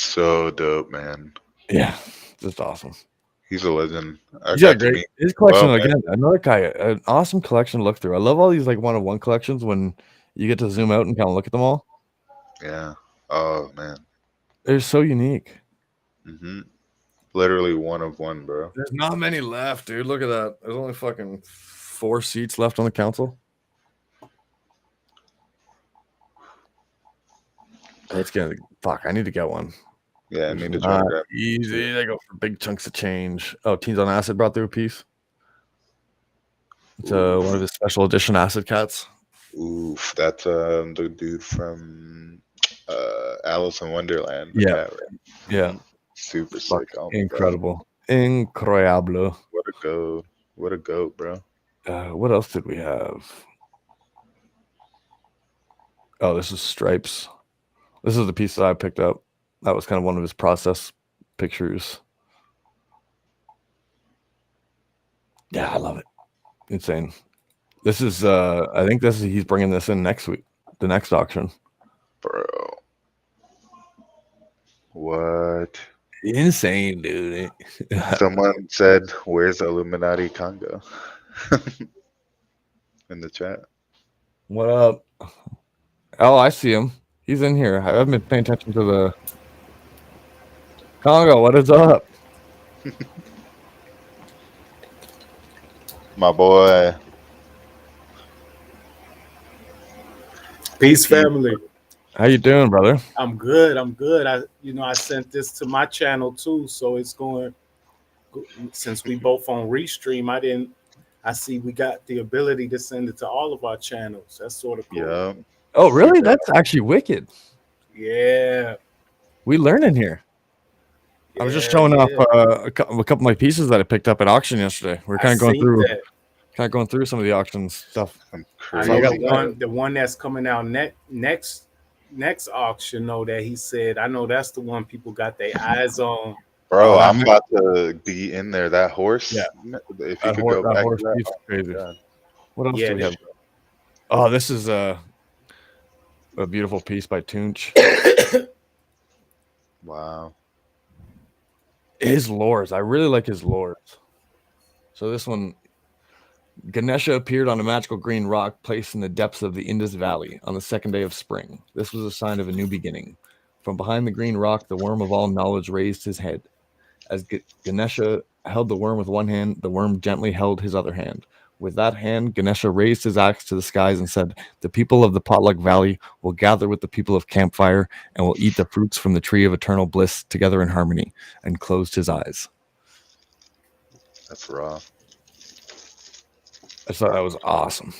so dope, man. Yeah, just awesome. He's a legend. I He's got got to great meet his him as collection well, man. again. Another guy, an awesome collection to look through. I love all these like one-of-one collections when you get to zoom out and kind of look at them all. Yeah. Oh man. They're so unique. hmm Literally one of one, bro. There's not many left, dude. Look at that. There's only fucking 4 seats left on the council. It's gonna fuck. I need to get one. Yeah, I It's need to try to not grab. easy. They go for big chunks of change. Oh, Teens on Acid brought through a piece. It's one of his special edition acid cats. Oof, that's the dude from Alice in Wonderland. The Yeah, cat, right? yeah. Super Fuck, sick. Oh my god. incredible, incroyable. What a goat. What a goat, bro. What else did we have? Oh, this is Stripes. This is the piece that I picked up. That was kind of one of his process pictures. Yeah, I love it. Insane. This is I think this is he's bringing this in next week, the next auction. Bro. What? Insane, dude. Someone said, "Where's Illuminati Congo?" in the chat. What up? Oh, I see him. He's in here. I haven't been paying attention to the Congo. What is up? My boy. Peace, family. How you doing, brother? I'm good. I sent this to my channel too, so it's going. Since we both on Restream, I see we got the ability to send it to all of our channels. That's sort of cool. Yeah. Oh, really? That's actually wicked. Yeah. We learning here. I was just showing off a couple of my pieces that I picked up at auction yesterday. We're kind of going through some of the auction stuff. I know the one that's coming out next auction. Know that he said. I know that's the one people got their eyes on. Bro, I'm about to be in there. That horse. Yeah. If you could go back to that. Piece crazy. God. What else do we have? Oh, this is a beautiful piece by Tunch. Wow. His lores. I really like his lores. So this one, Ganesha appeared on a magical green rock placed in the depths of the Indus Valley on the second day of spring. This was a sign of a new beginning. From behind the green rock, the worm of all knowledge raised his head. As Ganesha held the worm with one hand, the worm gently held his other hand. With that hand, Ganesha raised his axe to the skies and said, "The people of the Potluck Valley will gather with the people of Campfire and will eat the fruits from the tree of eternal bliss together in harmony," and closed his eyes. That's raw. I thought that was awesome.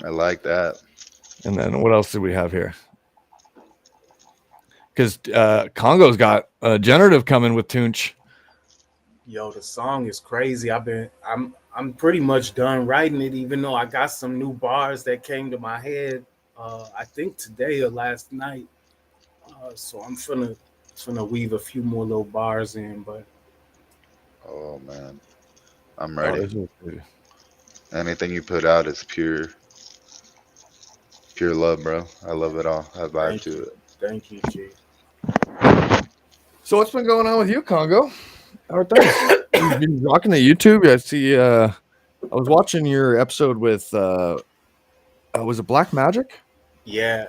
I like that. And then what else did we have here? Because Congo's got a generative coming with Tunch. Yo, the song is crazy. I'm pretty much done writing it, even though I got some new bars that came to my head. I think today or last night. So I'm finna weave a few more little bars in, but. Oh man, I'm ready. Anything you put out is pure love, bro. I love it all. I vibe to it. Thank you, G. So what's been going on with you, Congo? How are things? You've been rocking the YouTube. I see. I was watching your episode with. Was it Black Magic? Yeah.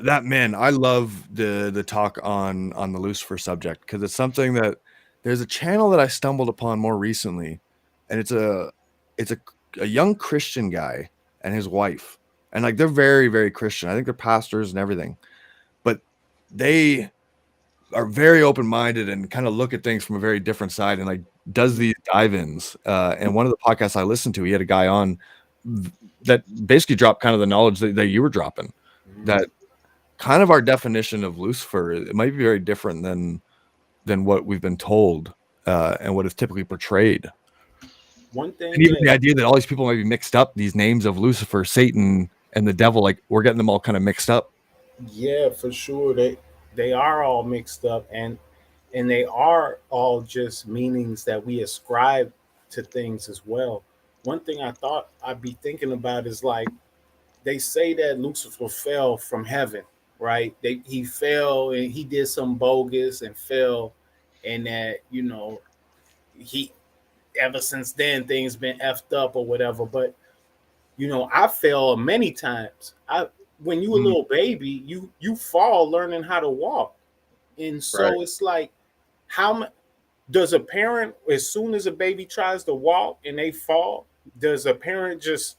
That man, I love the talk on the Lucifer subject because it's something that there's a channel that I stumbled upon more recently, and it's a young Christian guy and his wife, and like they're very, very Christian. I think they're pastors and everything, but they are very open-minded and kind of look at things from a very different side and like does these dive-ins. And one of the podcasts I listened to, he had a guy on that basically dropped kind of the knowledge that you were dropping, that kind of our definition of Lucifer, it might be very different than what we've been told and what is typically portrayed. One thing, and even the idea that all these people might be mixed up, these names of Lucifer, Satan, and the devil, like we're getting them all kind of mixed up. Yeah, for sure. They are all mixed up, and they are all just meanings that we ascribe to things as well. One thing I thought I'd be thinking about is like they say that Lucifer fell from heaven, right? He fell and he did some bogus and fell, and that he ever since then things been effed up or whatever. But I fell many times. When you a Mm, little baby, you fall learning how to walk, and Right. so it's like how does a parent, as soon as a baby tries to walk and they fall, does a parent just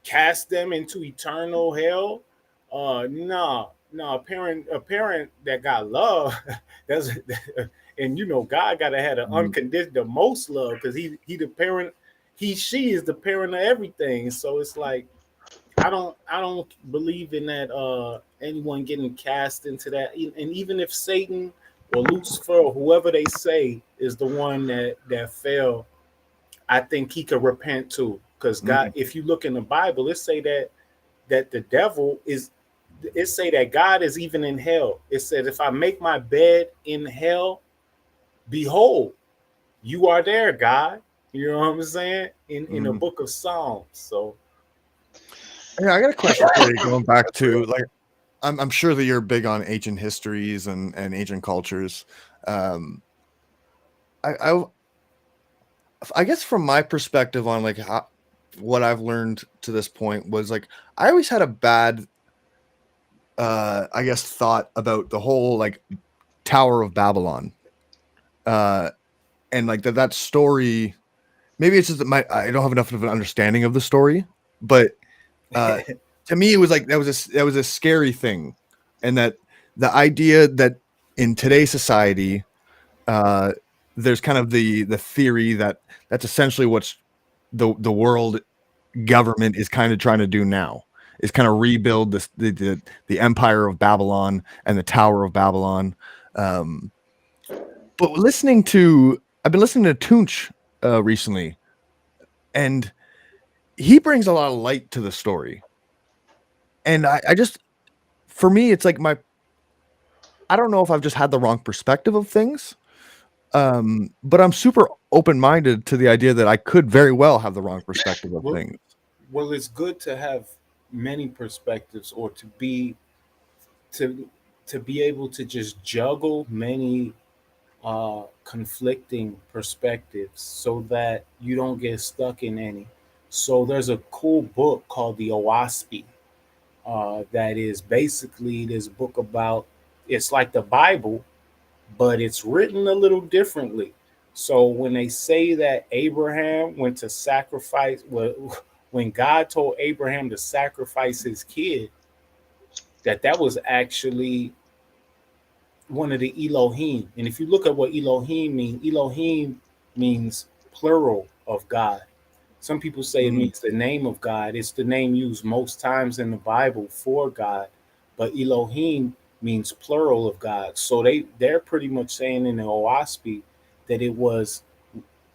cast them into eternal hell? No, no. A parent that got love, that's and God gotta have the mm, unconditional, the most love, because he the parent, she is the parent of everything. So it's like I don't believe in that anyone getting cast into that. And even if Satan or Lucifer or whoever they say is the one that fell, I think he could repent too. Because God, mm. if you look in the Bible, it say that the devil is, it say that God is even in hell. It said, if I make my bed in hell, behold, you are there, God. You know what I'm saying? In the Mm. book of Psalms. So Yeah, I got a question for you. Going back That's real. to like, I'm sure that you're big on ancient histories and ancient cultures. Um, I I guess from my perspective on like what I've learned to this point was like I always had a bad I guess thought about the whole like Tower of Babylon. Uh and like that story, maybe it's just that I don't have enough of an understanding of the story, but uh to me it was like that was a scary thing. And that the idea that in today's society uh there's kind of the theory that that's essentially what's the world government is kind of trying to do now, is kind of rebuild the empire of Babylon and the Tower of Babylon. Um, but I've been listening to Tunch recently, and he brings a lot of light to the story. And I just, for me, it's like I don't know if I've just had the wrong perspective of things. But I'm super open minded to the idea that I could very well have the wrong perspective of well, things. well, it's good to have many perspectives, or to to be able to just juggle many conflicting perspectives so that you don't get stuck in any. So there's a cool book called the Oaspi, that is basically this book about, it's like the Bible, but it's written a little differently. So when they say that Abraham went to sacrifice, when God told Abraham to sacrifice his kid, that was actually one of the Elohim. And if you look at what Elohim means plural of God. Some people say it Mm, means the name of God. It's the name used most times in the Bible for God, but Elohim means plural of God. So they're pretty much saying in the Oaspi that it was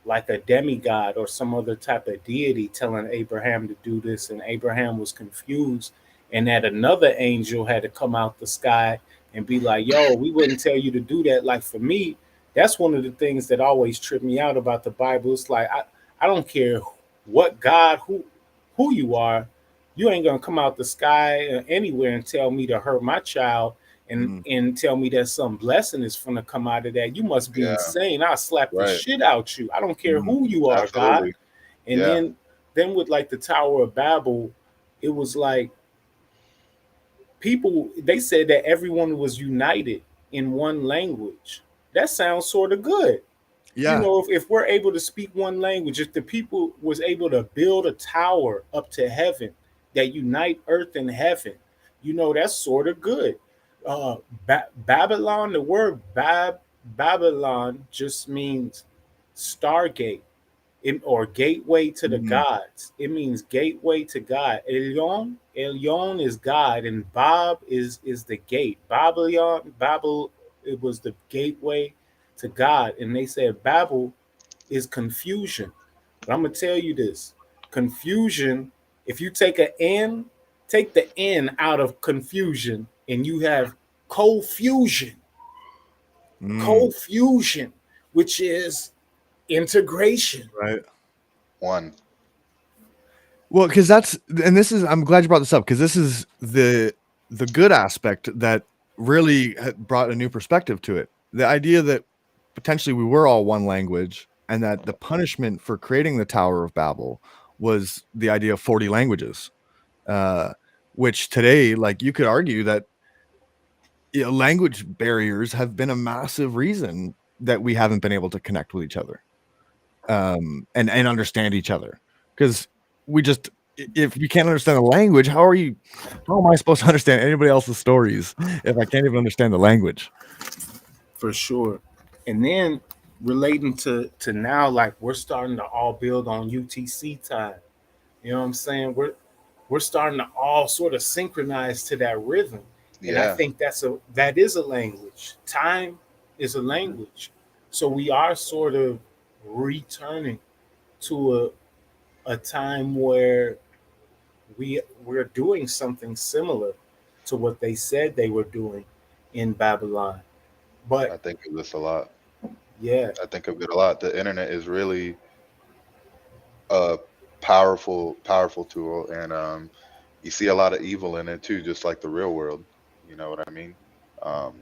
like a demigod or some other type of deity telling Abraham to do this, and Abraham was confused, and that another angel had to come out the sky and be like, "Yo, we wouldn't tell you to do that." Like for me, that's one of the things that always tripped me out about the Bible. It's like I don't care what God who you are, you ain't gonna come out the sky anywhere and tell me to hurt my child, mm, and tell me that some blessing is gonna come out of that. You must be Yeah. insane. I'll slap the Right. shit out you. I don't care mm, who you are, God. Absolutely. And Yeah. then with like the Tower of Babel, it was like people, they said that everyone was united in one language. That sounds sort of good. yeah. If we're able to speak one language, if the people was able to build a tower up to heaven that unite earth and heaven, that's sort of good. uh Babylon, the word Babylon just means stargate, or gateway to the Mm, gods. It means gateway to God. Elyon is God, and Bob is the gate. Babel, it was the gateway to God. And they said Babel is confusion. But I'm gonna tell you this: confusion. If you take the N out of confusion, and you have co-fusion, mm, co-fusion, which is integration. right. One. Well, because I'm glad you brought this up because this is the good aspect that really brought a new perspective to it. The idea that potentially we were all one language, and that the punishment for creating the Tower of Babel was the idea of 40 languages, uh, which today, like, you could argue that, you know, language barriers have been a massive reason that we haven't been able to connect with each other, and understand each other, because we just, if you can't understand the language, how am I supposed to understand anybody else's stories if I can't even understand the language? For sure. And then relating to now, like we're starting to all build on UTC time. You know what I'm saying? We're starting to all sort of synchronize to that rhythm. And I Yeah, think that is a language. Time is a language. So we are sort of returning to a time where we're doing something similar to what they said they were doing in Babylon. I But think of this a lot. yeah, I think of it a lot. The internet is really a powerful tool, and you see a lot of evil in it too, just like the real world. You know what I mean? Um,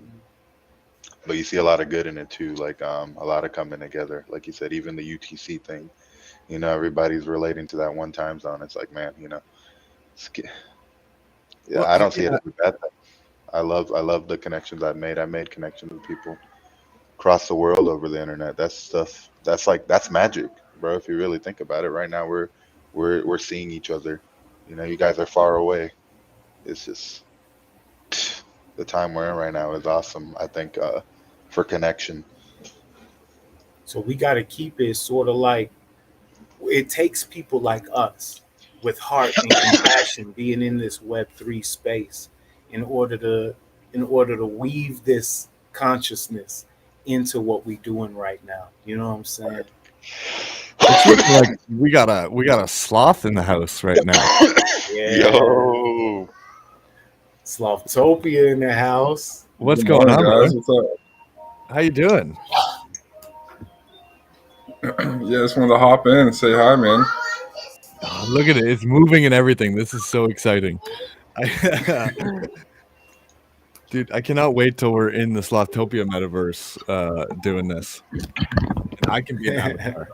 but you see a lot of good in it too, like a lot of coming together. Like you said, even the UTC thing. You know, everybody's relating to that one time zone. It's like, man, you know, yeah, Well, I don't see it yeah, as a bad thing. I love the connections I've made. I made connections with people across the world over the internet. That's stuff. That's magic, bro. If you really think about it, right now we're seeing each other. You know, you guys are far away. It's just the time we're in right now is awesome. I think for connection. so we got to keep it sort of like it takes people like us with heart and compassion being in this Web3 space in order to weave this consciousness into what we're doing right now. You know what I'm saying? it's looking like we got a sloth in the house right now. Yeah. Yo, Sloptopia in the house. What's Good going morning, on, brother? guys. What's How you doing? up? Yeah, just wanted to hop in and say hi, man. Oh, look at it. It's moving and everything. This is so exciting. Dude, I cannot wait till we're in the Sloptopia metaverse doing this. And I can be an avatar.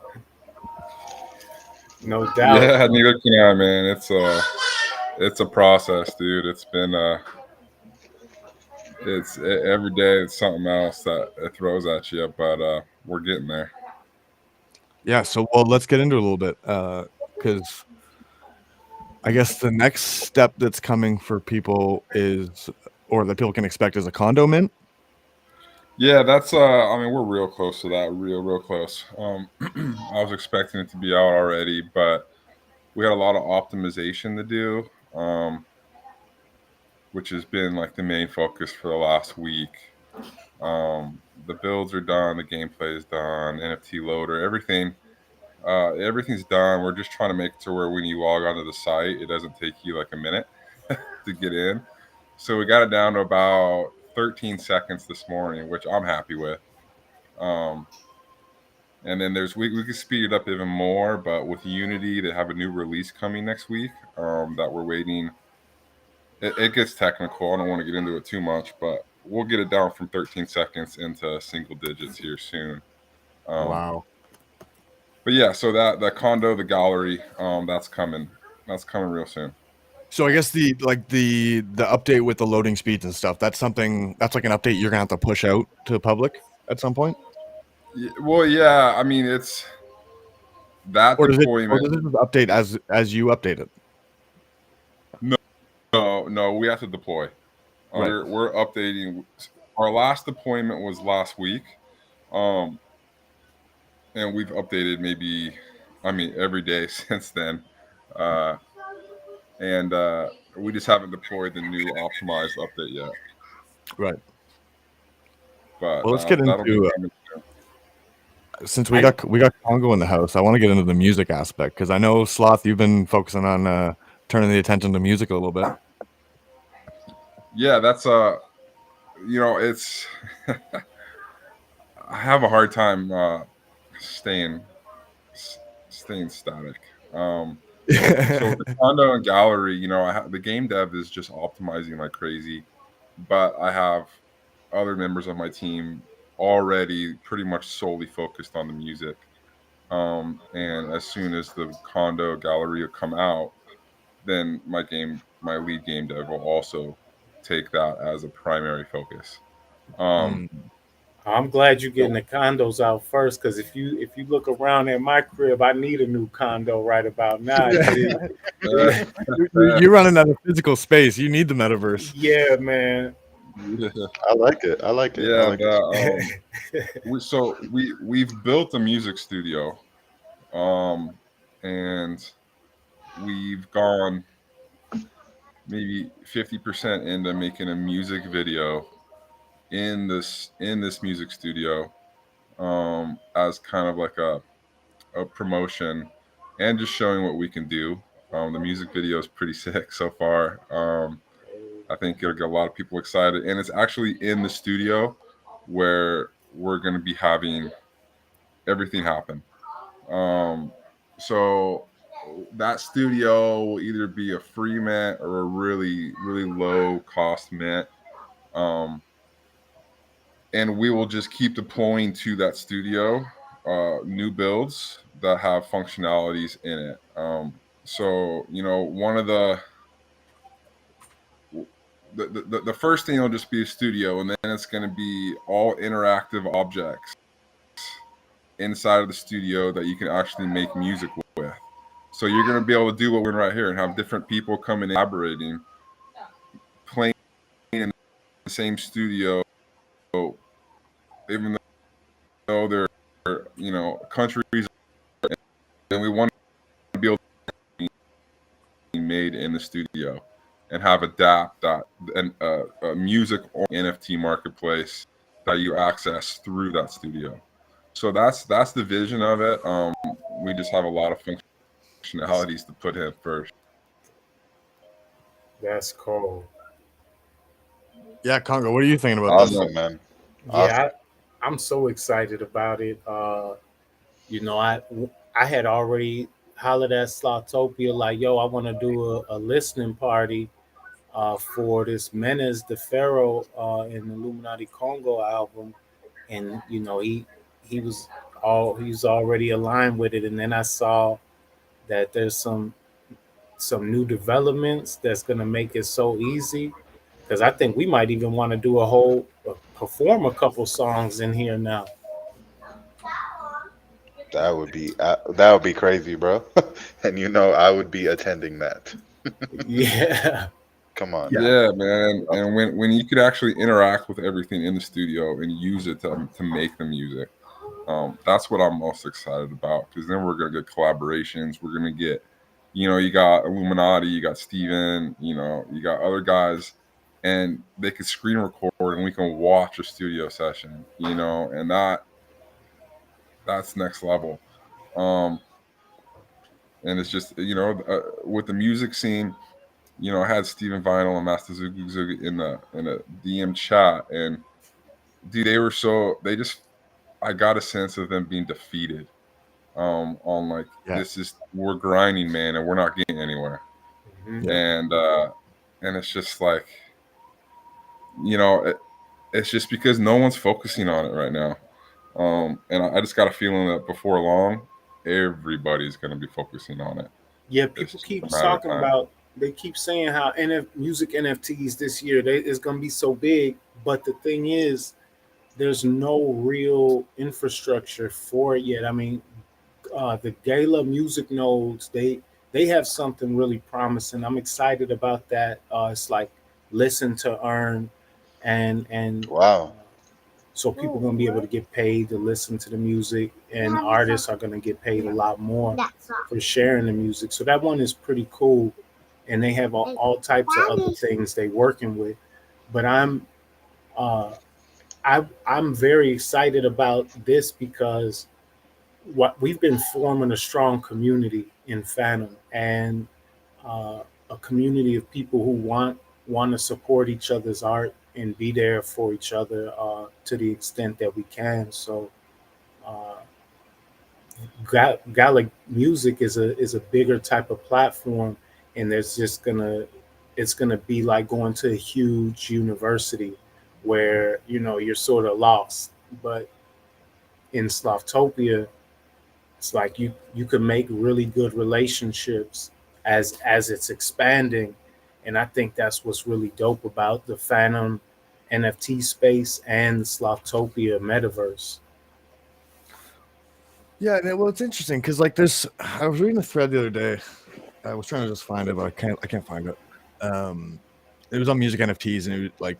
No doubt. Yeah, neither can I, man. It's a process, dude. It's been every day it's something else that it throws at you, but we're getting there. Yeah, so well, let's get into it a little bit. Because I guess the next step that's coming for people is, or that people can expect, is a condo mint. Yeah, that's I mean, we're real close to that, real close. I was expecting it to be out already, but we had a lot of optimization to do. Which has been like the main focus for the last week. The builds are done, the gameplay is done, NFT loader, everything's done. We're just trying to make it to where when you log onto the site, it doesn't take you like a minute to get in. So we got it down to about 13 seconds this morning, which I'm happy with. Um, and then we can speed it up even more, but with Unity, they have a new release coming next week that we're waiting. It gets technical. I don't want to get into it too much, but we'll get it down from 13 seconds into single digits here soon. Um, Wow. but yeah, so that condo, the gallery, that's coming. That's coming real soon. So I guess the update with the loading speeds and stuff, that's like an update you're gonna have to push out to the public at some point? Well, yeah. I mean, it's that Or deployment. does it just update as you update it? No, we have to deploy. Right. We're updating. Our last deployment was last week, um, and we've updated maybe, I mean, every day since then. Uh, and we just haven't deployed the new optimized update yet. Right. But Well, let's get that'll be into coming. since I we got Congo in the house. I want to get into the music aspect because I know, Sloth, you've been focusing on turning the attention to music a little bit. Yeah, that's it's I have a hard time staying staying static. So with the condo and gallery, the game dev is just optimizing like crazy, but I have other members of my team already pretty much solely focused on the music. And as soon as the condo gallery will come out, then my lead game dev will also take that as a primary focus. Um, Mm. I'm glad you're so, getting the condos out first, because if you look around at my crib, I need a new condo right about now. uh, You're running out of physical space. You need the metaverse. Yeah, man. I like it. I like it. I yeah, like it. but we've built a music studio, and we've gone maybe 50% into making a music video in this music studio, as kind of like a promotion and just showing what we can do. The music video is pretty sick so far. I think it'll get a lot of people excited, and it's actually in the studio where we're going to be having everything happen. Um, so that studio will either be a free mint or a really really low cost mint. Um, and we will just keep deploying to that studio new builds that have functionalities in it. So one of the first thing will just be a studio, and then it's going to be all interactive objects inside of the studio that you can actually make music with. So you're going to be able to do what we're doing right here and have different people coming in, collaborating, playing in the same studio, even though they're countries, and we want to be able to be made in the studio and have adapt that and a music or NFT marketplace that you access through that studio. So that's the vision of it. We just have a lot of functionalities to put in first. That's cool. Yeah, Congo, what are you thinking about this? Awesome, man. Awesome. Yeah, I'm so excited about it. You know, I had already hollered at Sloptopia like, yo, I want to do a listening party for this Menace the Pharaoh in the Illuminati Congo album, and he was he's already aligned with it. And then I saw that there's some new developments that's gonna make it so easy. Because I think we might even want to do a whole perform a couple songs in here now. That would be crazy, bro. And I would be attending that. Yeah. Come on. Yeah. Yeah, man. And when you could actually interact with everything in the studio and use it to make the music, that's what I'm most excited about. Because then we're gonna get collaborations. We're gonna get, you got Illuminati, you got Steven, you got other guys, and they could screen record and we can watch a studio session, and that's next level. Um, and it's just with the music scene. I had Steven Vinyl and Master Zugu in a DM chat, and dude, they just I got a sense of them being defeated. On like Yeah. we're grinding, man, and we're not getting anywhere, Mhm. Yeah. and it's just like it's just because no one's focusing on it right now, and I just got a feeling that before long, everybody's going to be focusing on it. Yeah, It's people just keep a matter of talking time. about. They keep saying how music NFTs this year is going to be so big, but the thing is, there's no real infrastructure for it yet. I mean, the Gala music nodes, they have something really promising. I'm excited about that. It's like listen to earn, and Wow. so people are gonna be able to get paid to listen to the music, and artists are gonna get paid a lot more for sharing the music. So that one is pretty cool, and they have all types of other things they working with. But uh, I'm very excited about this because what we've been forming a strong community in Phantom, and a community of people who want to support each other's art and be there for each other to the extent that we can. So uh, Gallic music is a bigger type of platform, and there's just gonna it's gonna be like going to a huge university where you're sort of lost. But in Sloptopia, it's like you could make really good relationships as it's expanding, and I think that's what's really dope about the Phantom NFT space and the Sloptopia metaverse. Yeah, well, it's interesting because like this, I was reading a thread the other day. I was trying to just find it, but I can't find it. It was on music NFTs, and it was like,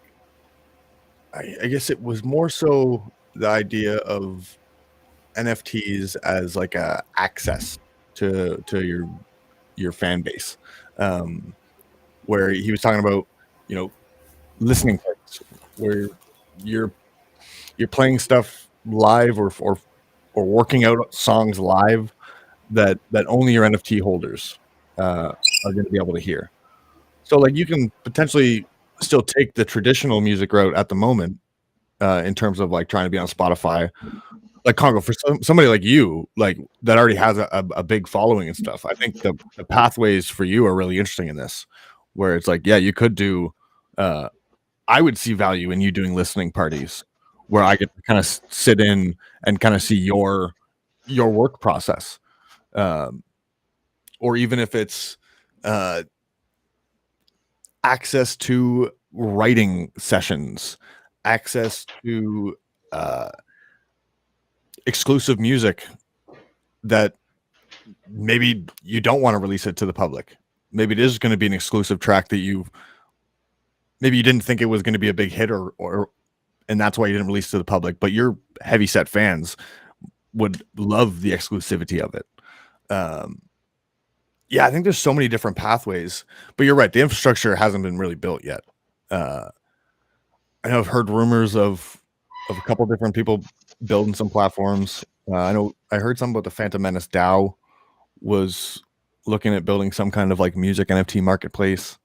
I guess it was more so the idea of NFTs as like a access to your fan base, where he was talking about listening parties where you're playing stuff live or working out songs live that only your NFT holders are going to be able to hear. So like you can potentially still take the traditional music route at the moment in terms of like trying to be on Spotify. Like Congo, for somebody like you, like that already has a big following and stuff. I think the pathways for you are really interesting in this, where it's like, yeah, you could do. I would see value in you doing listening parties, where I get to kind of sit in and kind of see your work process, or even if it's access to writing sessions, access to exclusive music that maybe you don't want to release it to the public. Maybe it is going to be an exclusive track that maybe you didn't think it was going to be a big hit or and that's why you didn't release to the public, but your heavy set fans would love the exclusivity of it. Yeah, I think there's so many different pathways, but you're right. The infrastructure hasn't been really built yet. I know I've heard rumors of a couple different people building some platforms. I know I heard something about the Phantom Menace DAO was looking at building some kind of like music NFT marketplace.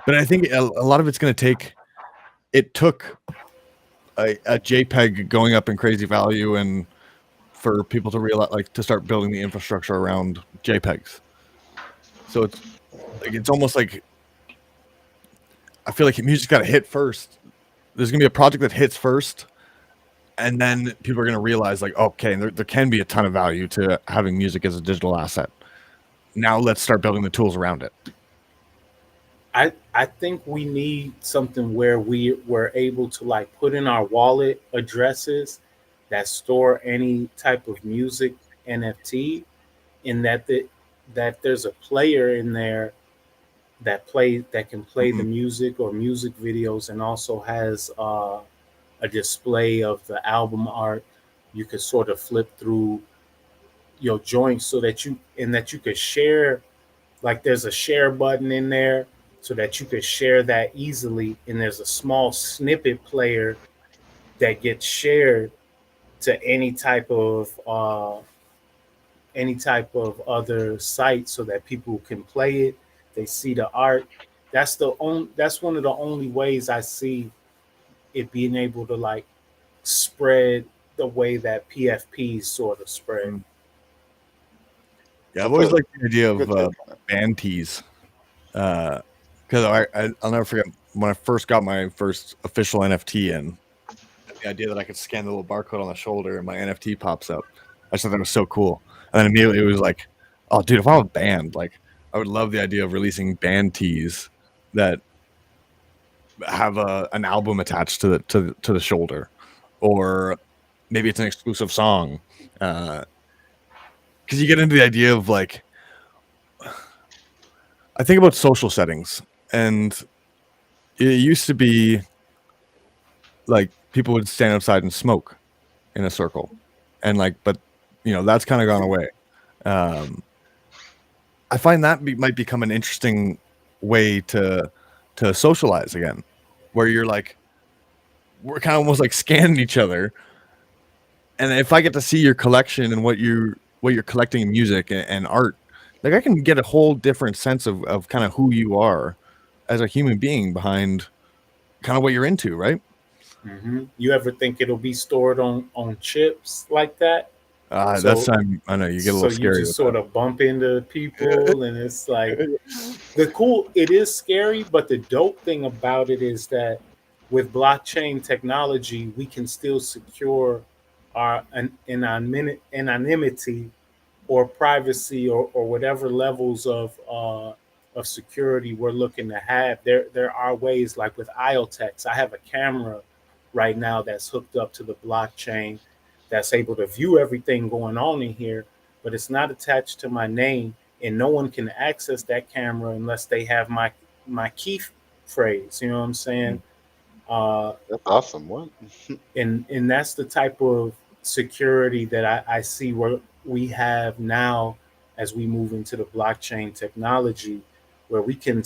But I think a lot of it's going to take. It took a JPEG going up in crazy value and for people to realize, like, to start building the infrastructure around JPEGs. So it's almost like I feel like music's got to hit first. There's gonna be a project that hits first, and then people are gonna realize, like, okay, there can be a ton of value to having music as a digital asset. Now let's start building the tools around it. I think we need something where we were able to like put in our wallet addresses that store any type of music NFT, and that there's a player in there that can play the music or music videos, and also has a display of the album art. You could sort of flip through your joints so that you could share. Like there's a share button in there so that you could share that easily, and there's a small snippet player that gets shared to any type of other site so that people can play it. They see the art. That's one of the only ways I see it being able to like spread the way that PFPs sort of spread. Yeah, I've always liked the idea of band tees. Because I'll never forget when I first got my first official NFT in, the idea that I could scan the little barcode on the shoulder and my NFT pops up. I just thought that was so cool. And then immediately it was like, oh, dude, if I'm a band, like I would love the idea of releasing band tees that have an album attached to the shoulder, or maybe it's an exclusive song. Because you get into the idea of like, I think about social settings, and it used to be like people would stand outside and smoke in a circle, and like, but that's kind of gone away. I find that might become an interesting way to socialize again, where you're like, we're kind of almost like scanning each other, and if I get to see your collection and what you're collecting in music and art, like I can get a whole different sense of kind of who you are as a human being behind kind of what you're into, right? You ever think it'll be stored on chips like that? That's So time. I know you get a so little you scary just with sort of bump into people, and it's like it is scary, but the dope thing about it is that with blockchain technology, we can still secure our anonymity or privacy, or whatever levels of security we're looking to have. There are ways, like with IoTex. I have a camera right now that's hooked up to the blockchain that's able to view everything going on in here, but it's not attached to my name, and no one can access that camera unless they have my key phrase. You know what I'm that. saying? Uh, That's awesome. What? and that's the type of security that I see where we have now as we move into the blockchain technology, where we can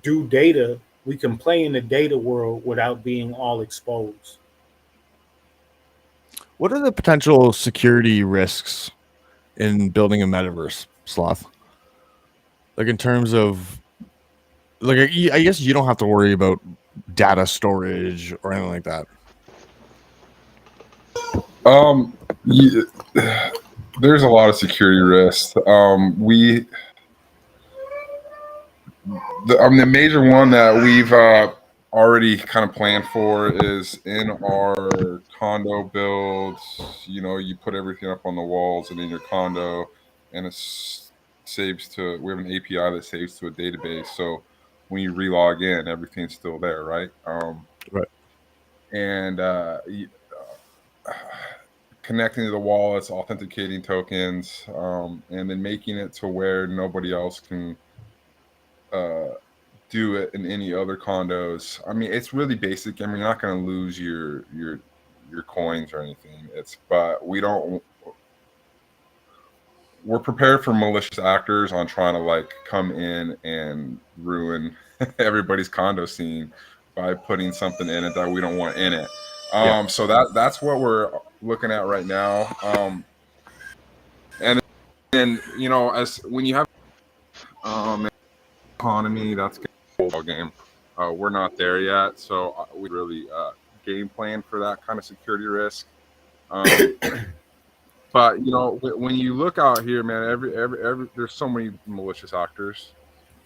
do data, we can play in the data world without being all exposed. What are the potential security risks in building a metaverse, Sloth? Like in terms of like, I guess you don't have to worry about data storage or anything like that. Um, ye- there's a lot of security risks. The major one that we've already kind of planned for is in our condo builds. You know, you put everything up on the walls and in your condo, and it saves to. We have an API that saves to a database, so when you relog in, everything's still there, right? Right. And connecting to the wallets, authenticating tokens, and then making it to where nobody else can uh, do it in any other condos. I mean, it's really basic. I mean, you're not going to lose your coins or anything. But we don't. We're prepared for malicious actors on trying to like come in and ruin everybody's condo scene by putting something in it that we don't want in it. Yeah. So that's what we're looking at right now. And then as when you have an economy, that's a whole game. We're not there yet, so we really game plan for that kind of security risk. Um, but when you look out here, man, every there's so many malicious actors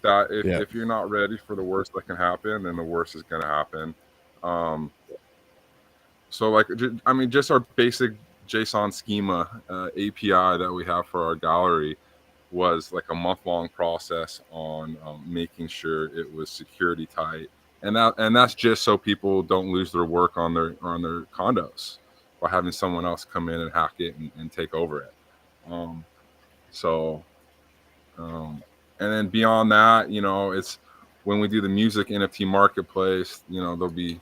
that Yeah. if you're not ready for the worst that can happen, then the worst is going to happen. Um, so like, I mean, just our basic JSON schema API that we have for our gallery was like a month-long process on making sure it was security tight, and that's just so people don't lose their work on their condos by having someone else come in and hack it and take over it. Um, so, um, and then beyond that, it's when we do the music NFT marketplace, there'll be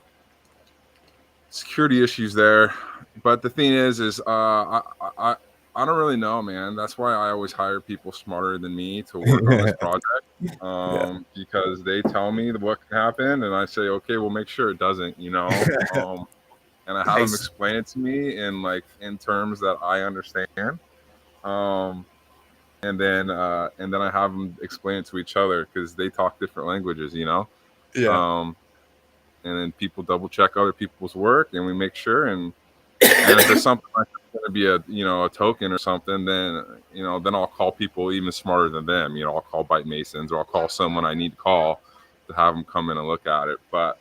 security issues there. But the thing is I don't really know, man. That's why I always hire people smarter than me to work on this project, Yeah. because they tell me what can happen, and I say, okay, we'll make sure it doesn't. And I have them Nice. explain it to me in terms that I understand, um, and then I have them explain it to each other because they talk different languages, Yeah. um, and then people double check other people's work, and we make sure. And if there's something like going to be a token or something, then I'll call people even smarter than them. I'll call Byte Masons, or I'll call someone I need to call to have them come in and look at it. But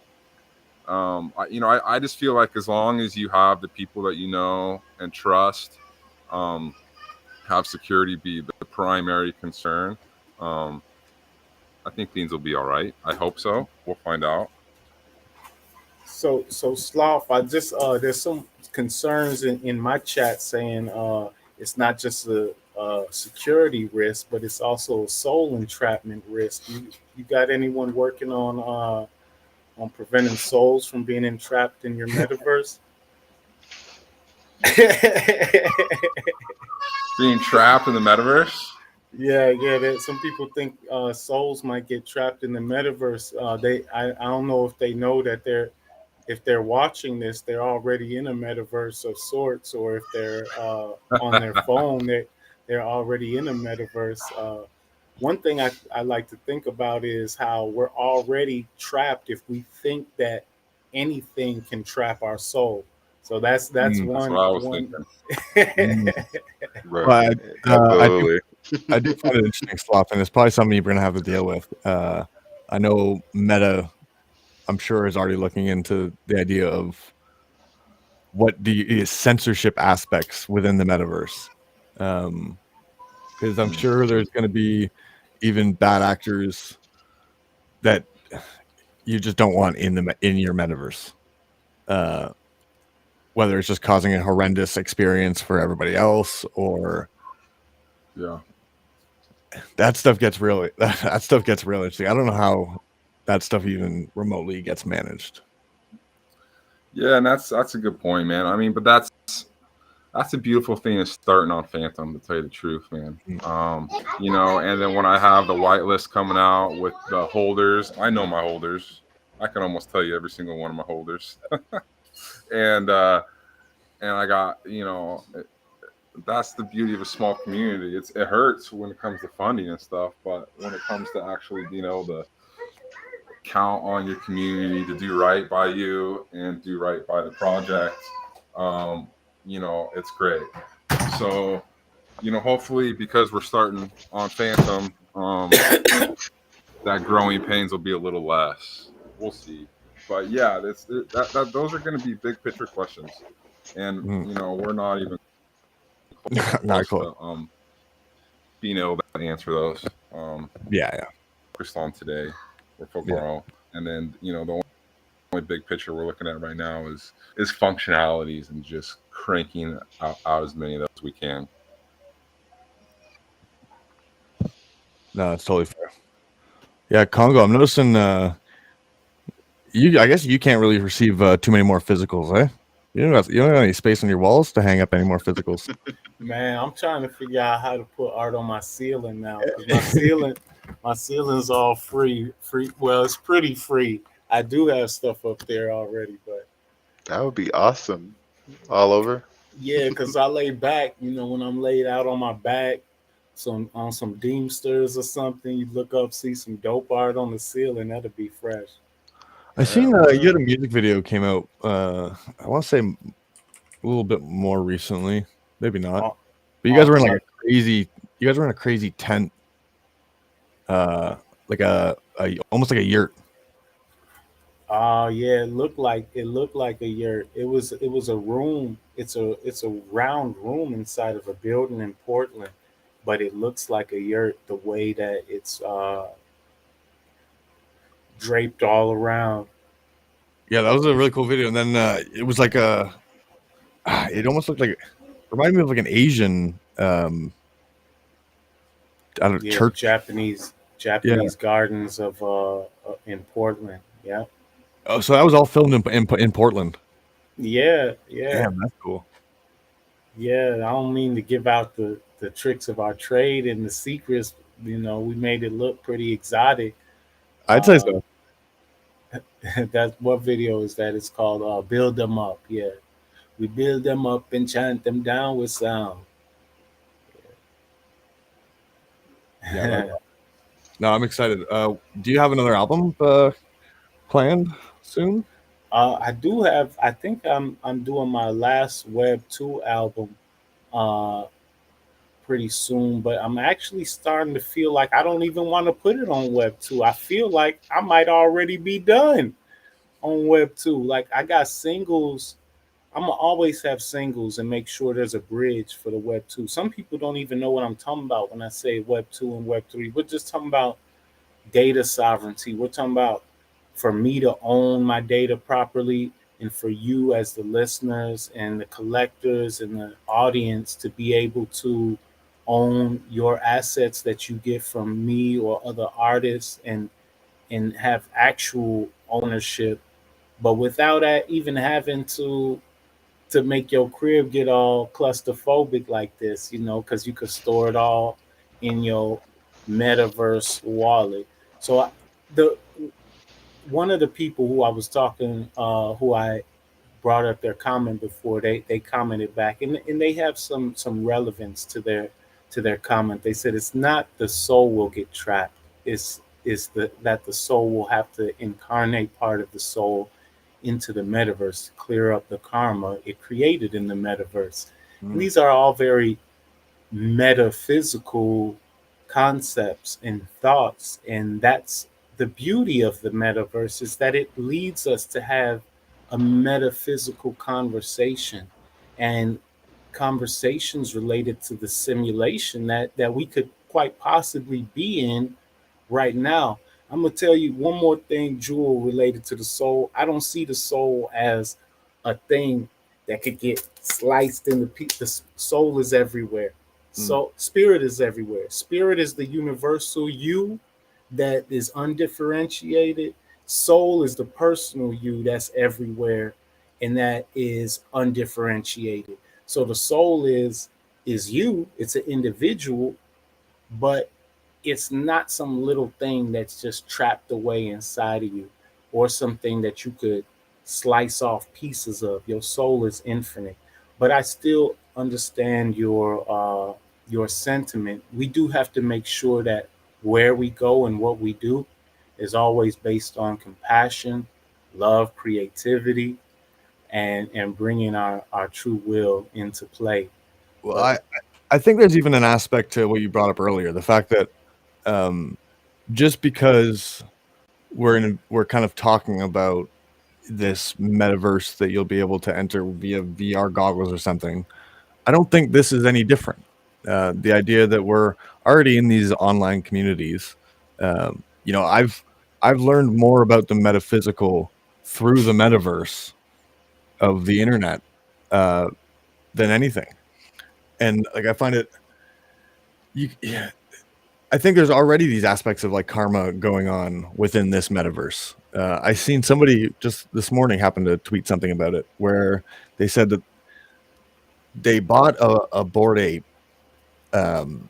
I just feel like as long as you have the people that you know and trust, um, have security be the primary concern, um, I think things will be all right. I hope so. We'll find out. So Sloth, I just there's some concerns in my chat saying it's not just a security risk, but it's also a soul entrapment risk. You got anyone working on preventing souls from being entrapped in your metaverse? Being trapped in the metaverse. Yeah. Some people think souls might get trapped in the metaverse. I don't know if they know that if they're watching this, they're already in a metaverse of sorts, or if they're on their phone, they're already in a metaverse. One thing I like to think about is how we're already trapped if we think that anything can trap our soul. So that's Mm, That's one what I was one. thinking. mm. Right. But Absolutely. I do find it interesting, Slop, and it's probably something you're going to have to deal with. I know Meta, I'm sure, is already looking into the idea of what the censorship aspects within the metaverse. Because I'm sure there's going to be even bad actors that you just don't want in your metaverse. Whether it's just causing a horrendous experience for everybody else, or Yeah. that stuff gets really that stuff gets real interesting. I don't know how that stuff even remotely gets managed. Yeah, and that's a good point, man. I mean, but that's a beautiful thing is starting on Phantom, to tell you the truth, man. And then when I have the whitelist coming out with the holders, I know my holders. I can almost tell you every single one of my holders. And I got, that's the beauty of a small community. It hurts when it comes to funding and stuff, but when it comes to actually being able to count on your community to do right by you and do right by the project, it's great. So, hopefully because we're starting on Phantom, that growing pains will be a little less. We'll see. But yeah, those are going to be big picture questions, and Mm. we're not even Not close close. to being able to answer those. Yeah. Focused on today, we're focused Yeah. on, and then the only big picture we're looking at right now is functionalities and just cranking out as many of those as we can. No, it's totally fair. Yeah, Congo. I'm noticing. I guess you can't really receive too many more physicals, eh? You don't have any space on your walls to hang up any more physicals. Man, I'm trying to figure out how to put art on my ceiling now because my ceiling's all free. Well, it's pretty free. I do have stuff up there already, but That would be awesome. All over. yeah, because I lay back. When I'm laid out on my back, on some Deemsters or something, you look up, see some dope art on the ceiling. That'll be fresh. I Yeah. seen you had a music video came out. I want to say a little bit more recently, maybe not. On, But you guys on were in like type. a crazy. You guys were in a crazy tent, like a almost like a yurt. Oh yeah, it looked like a yurt. It was a room. It's a round room inside of a building in Portland, but it looks like a yurt the way that it's draped all around. Yeah, that was a really cool video. And then it was like it almost looked like reminded me of like an Asian, I don't know, Yeah, the church. Japanese Yeah. Japanese gardens of in Portland. Yeah, Oh, so that was all filmed in Portland. yeah, yeah, Damn, that's cool. yeah. I don't mean to give out the tricks of our trade and the secrets. We made it look pretty exotic. I'd say Um, so. that's what video is that? It's called "Build Them Up." Yeah, we build them up and chant them down with sound. Yeah. No, I'm excited. Do you have another album planned soon? I do have. I think I'm doing my last Web 2 album uh, pretty soon, but I'm actually starting to feel like I don't even want to put it on Web 2. I feel like I might already be done on Web 2. Like I got singles. I'm gonna always have singles and make sure there's a bridge for the Web 2. Some people don't even know what I'm talking about when I say Web 2 and Web 3. We're just talking about data sovereignty. We're talking about for me to own my data properly and for you as the listeners and the collectors and the audience to be able to own your assets that you get from me or other artists and have actual ownership, but without that even having to make your crib get all claustrophobic like this, because you could store it all in your metaverse wallet. So the one of the people who I was talking, who I brought up their comment before, they commented back, and they have some relevance to their comment. They said it's not the soul will get trapped. It's that the soul will have to incarnate part of the soul into the metaverse to clear up the karma it created in the metaverse. And Mm. these are all very metaphysical concepts and thoughts, and that's the beauty of the metaverse, is that it leads us to have a metaphysical conversation, and conversations related to the simulation that we could quite possibly be in right now. I'm gonna tell you one more thing, Jewel, related to the soul. I don't see the soul as a thing that could get sliced into pieces. The soul is everywhere. Mm. So spirit is everywhere. Spirit is the universal you that is undifferentiated. Soul is the personal you that's everywhere and that is undifferentiated. So the soul is you. It's an individual, but it's not some little thing that's just trapped away inside of you or something that you could slice off pieces of. Your soul is infinite. But I still understand your sentiment. We do have to make sure that where we go and what we do is always based on compassion, love, creativity, and bringing our true will into play. Well, But I think there's even an aspect to what you brought up earlier, the fact that um, just because we're kind of talking about this metaverse that you'll be able to enter via VR goggles or something, I don't think this is any different. The idea that we're already in these online communities, I've learned more about the metaphysical through the metaverse of the internet uh, than anything, and like I find it, yeah, I think there's already these aspects of like karma going on within this metaverse. I seen somebody just this morning happen to tweet something about it where they said that they bought a bored ape, um,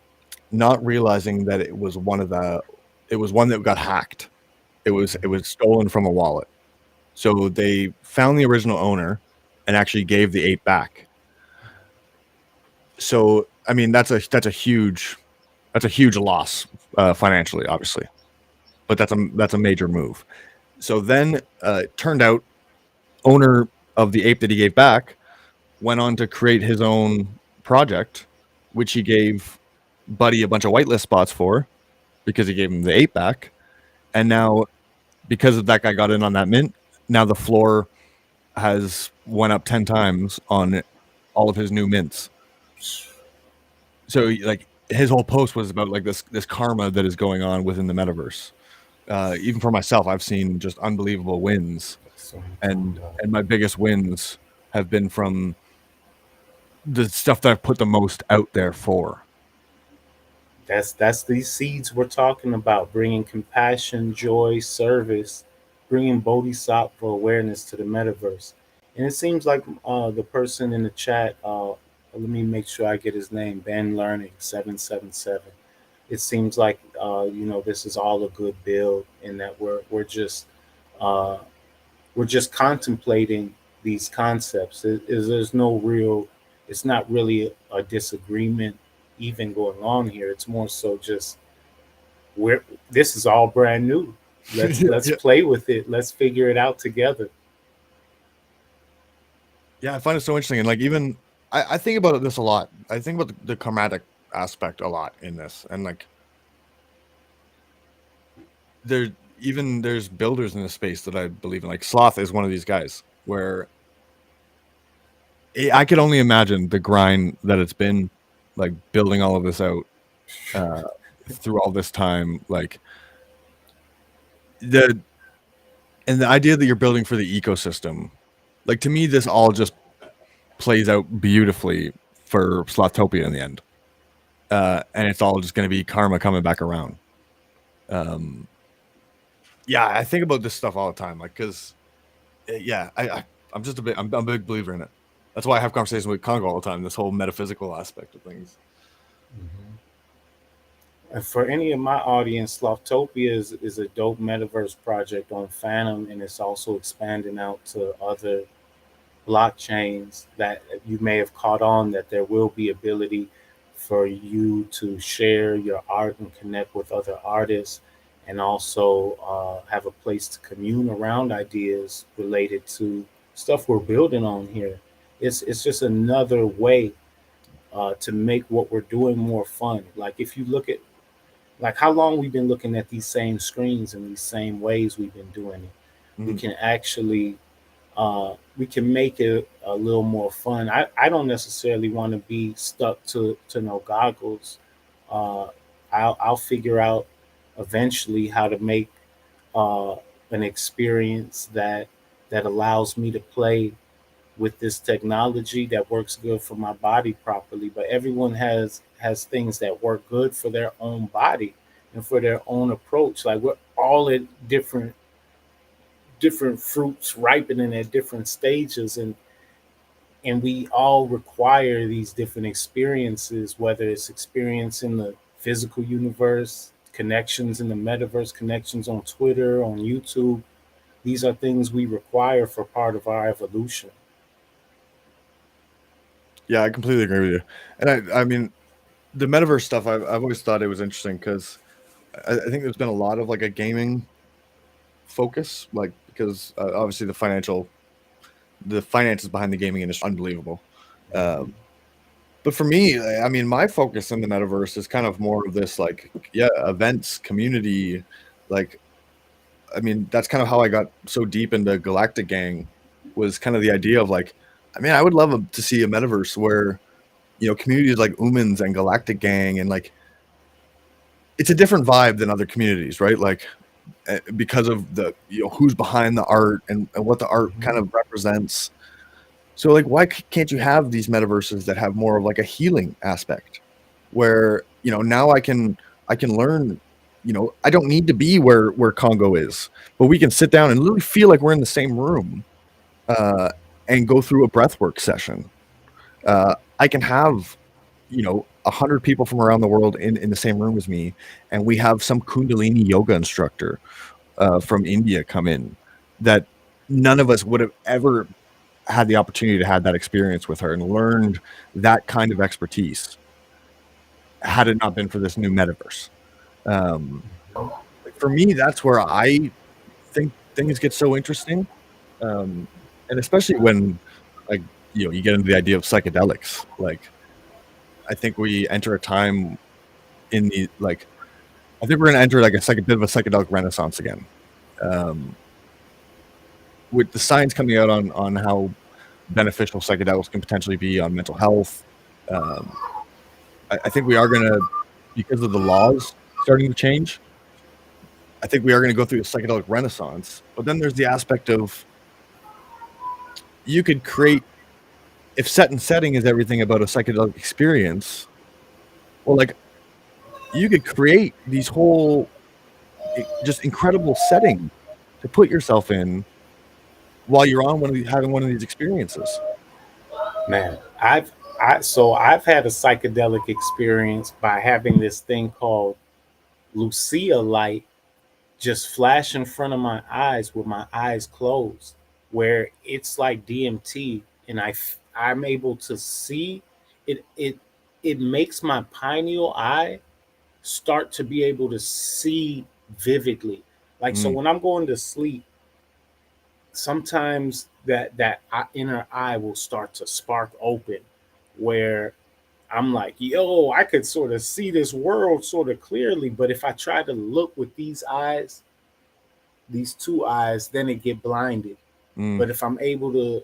not realizing that it was one that got hacked. It was stolen from a wallet. So they found the original owner and actually gave the ape back. So I mean that's a huge loss financially, obviously, but that's a major move. So then it turned out owner of the ape that he gave back went on to create his own project, which he gave Buddy a bunch of whitelist spots for because he gave him the ape back. And now, because of that guy got in on that mint, now the floor has went up 10 times on all of his new mints. So like his whole post was about like this karma that is going on within the metaverse. Even for myself, I've seen just unbelievable wins, and my biggest wins have been from the stuff that I've put the most out there for. that's these seeds we're talking about, bringing compassion, joy, service, bringing bodhisattva awareness to the metaverse. And it seems like the person in the chat, let me make sure I get his name, Ben Learning 777. It seems like this is all a good build, and that uh, we're just contemplating these concepts. There's no real, it's not really a disagreement even going on here. It's more so just we're this is all brand new. Let's Yeah, let's yeah. play with it. Let's figure it out together. Yeah, I find it so interesting, and like even I think about this a lot. I think about the karmatic aspect a lot in this, and like there there's builders in the space that I believe in. Like Sloth is one of these guys where I could only imagine the grind that it's been, like building all of this out uh, through all this time. Like the and the idea that you're building for the ecosystem, like to me, this all just plays out beautifully for Sloptopia in the end, and it's all just going to be karma coming back around. Um, yeah, I think about this stuff all the time, like because yeah, I'm a big believer in it. That's why I have conversations with Congo all the time. This whole metaphysical aspect of things. And for any of my audience, Sloptopia is a dope metaverse project on Phantom, and it's also expanding out to other blockchains that you may have caught on, that there will be ability for you to share your art and connect with other artists and also have a place to commune around ideas related to stuff we're building on here. It's just another way to make what we're doing more fun. Like if you look at like how long we've been looking at these same screens and these same ways we've been doing it, we Mm. can actually we can make it a little more fun. I don't necessarily want to be stuck to no goggles. Uh, I'll figure out eventually how to make uh, an experience that allows me to play with this technology that works good for my body properly. But everyone has things that work good for their own body and for their own approach. Like we're all at different fruits ripening at different stages, and we all require these different experiences, whether it's experience in the physical universe, connections in the metaverse, connections on Twitter, on YouTube. These are things we require for part of our evolution. Yeah, I completely agree with you. And I mean, the metaverse stuff, I've always thought it was interesting because I think there's been a lot of like a gaming focus, like because obviously the finances behind the gaming industry are unbelievable. Um, but for me, I mean, my focus in the metaverse is kind of more of this, like, yeah, events, community. Like, I mean, that's kind of how I got so deep into Galactic Gang, was kind of the idea of like, I mean, I would love to see a metaverse where, communities like Umans and Galactic Gang, and like, it's a different vibe than other communities, right? Like, because of the, who's behind the art, and what the art kind of represents. So like, why can't you have these metaverses that have more of like a healing aspect, where now I can learn. I don't need to be where Congo is, but we can sit down and literally feel like we're in the same room, uh, and go through a breathwork session. I can have 100 people from around the world in the same room as me, and we have some Kundalini yoga instructor from India come in, that none of us would have ever had the opportunity to have that experience with her and learned that kind of expertise had it not been for this new metaverse. Um, like for me, that's where I think things get so interesting, and especially when, like, you get into the idea of psychedelics. Like, I think we enter a time in the like, I think we're going to enter like bit of a psychedelic renaissance again, um, with the science coming out on how beneficial psychedelics can potentially be on mental health. Um, I think we are going to, because of the laws starting to change, I think we are going to go through a psychedelic renaissance. But then there's the aspect of, you could create, if set and setting is everything about a psychedelic experience, well, like, you could create these whole just incredible setting to put yourself in while you're on having one of these experiences. Man, I've had a psychedelic experience by having this thing called Lucia light just flash in front of my eyes with my eyes closed, where it's like DMT, and I'm able to see it. It makes my pineal eye start to be able to see vividly. Like so, Mm, when I'm going to sleep, sometimes that inner eye will start to spark open, where I'm like, yo, I could sort of see this world sort of clearly. But if I try to look with these eyes, these two eyes, then it get blinded. mm, But if I'm able to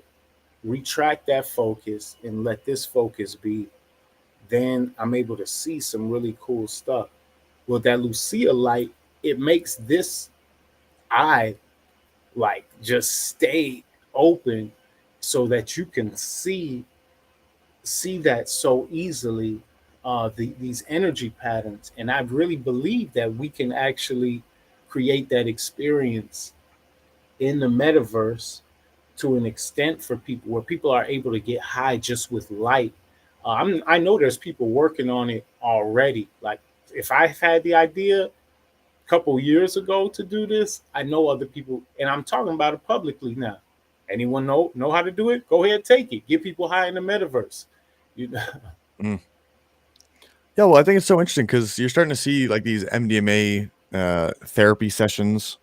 retract that focus and let this focus be, then I'm able to see some really cool stuff. Well, that Lucia light, it makes this eye like just stay open so that you can see that so easily, these energy patterns. And I really believe that we can actually create that experience in the metaverse to an extent for people where people are able to get high just with light. I know there's people working on it already. Like if I had the idea a couple years ago to do this, I know other people, and I'm talking about it publicly now. Anyone know how to do it? Go ahead, take it. Get people high in the metaverse. You know, mm. Yeah, well, I think it's so interesting because you're starting to see like these MDMA therapy sessions.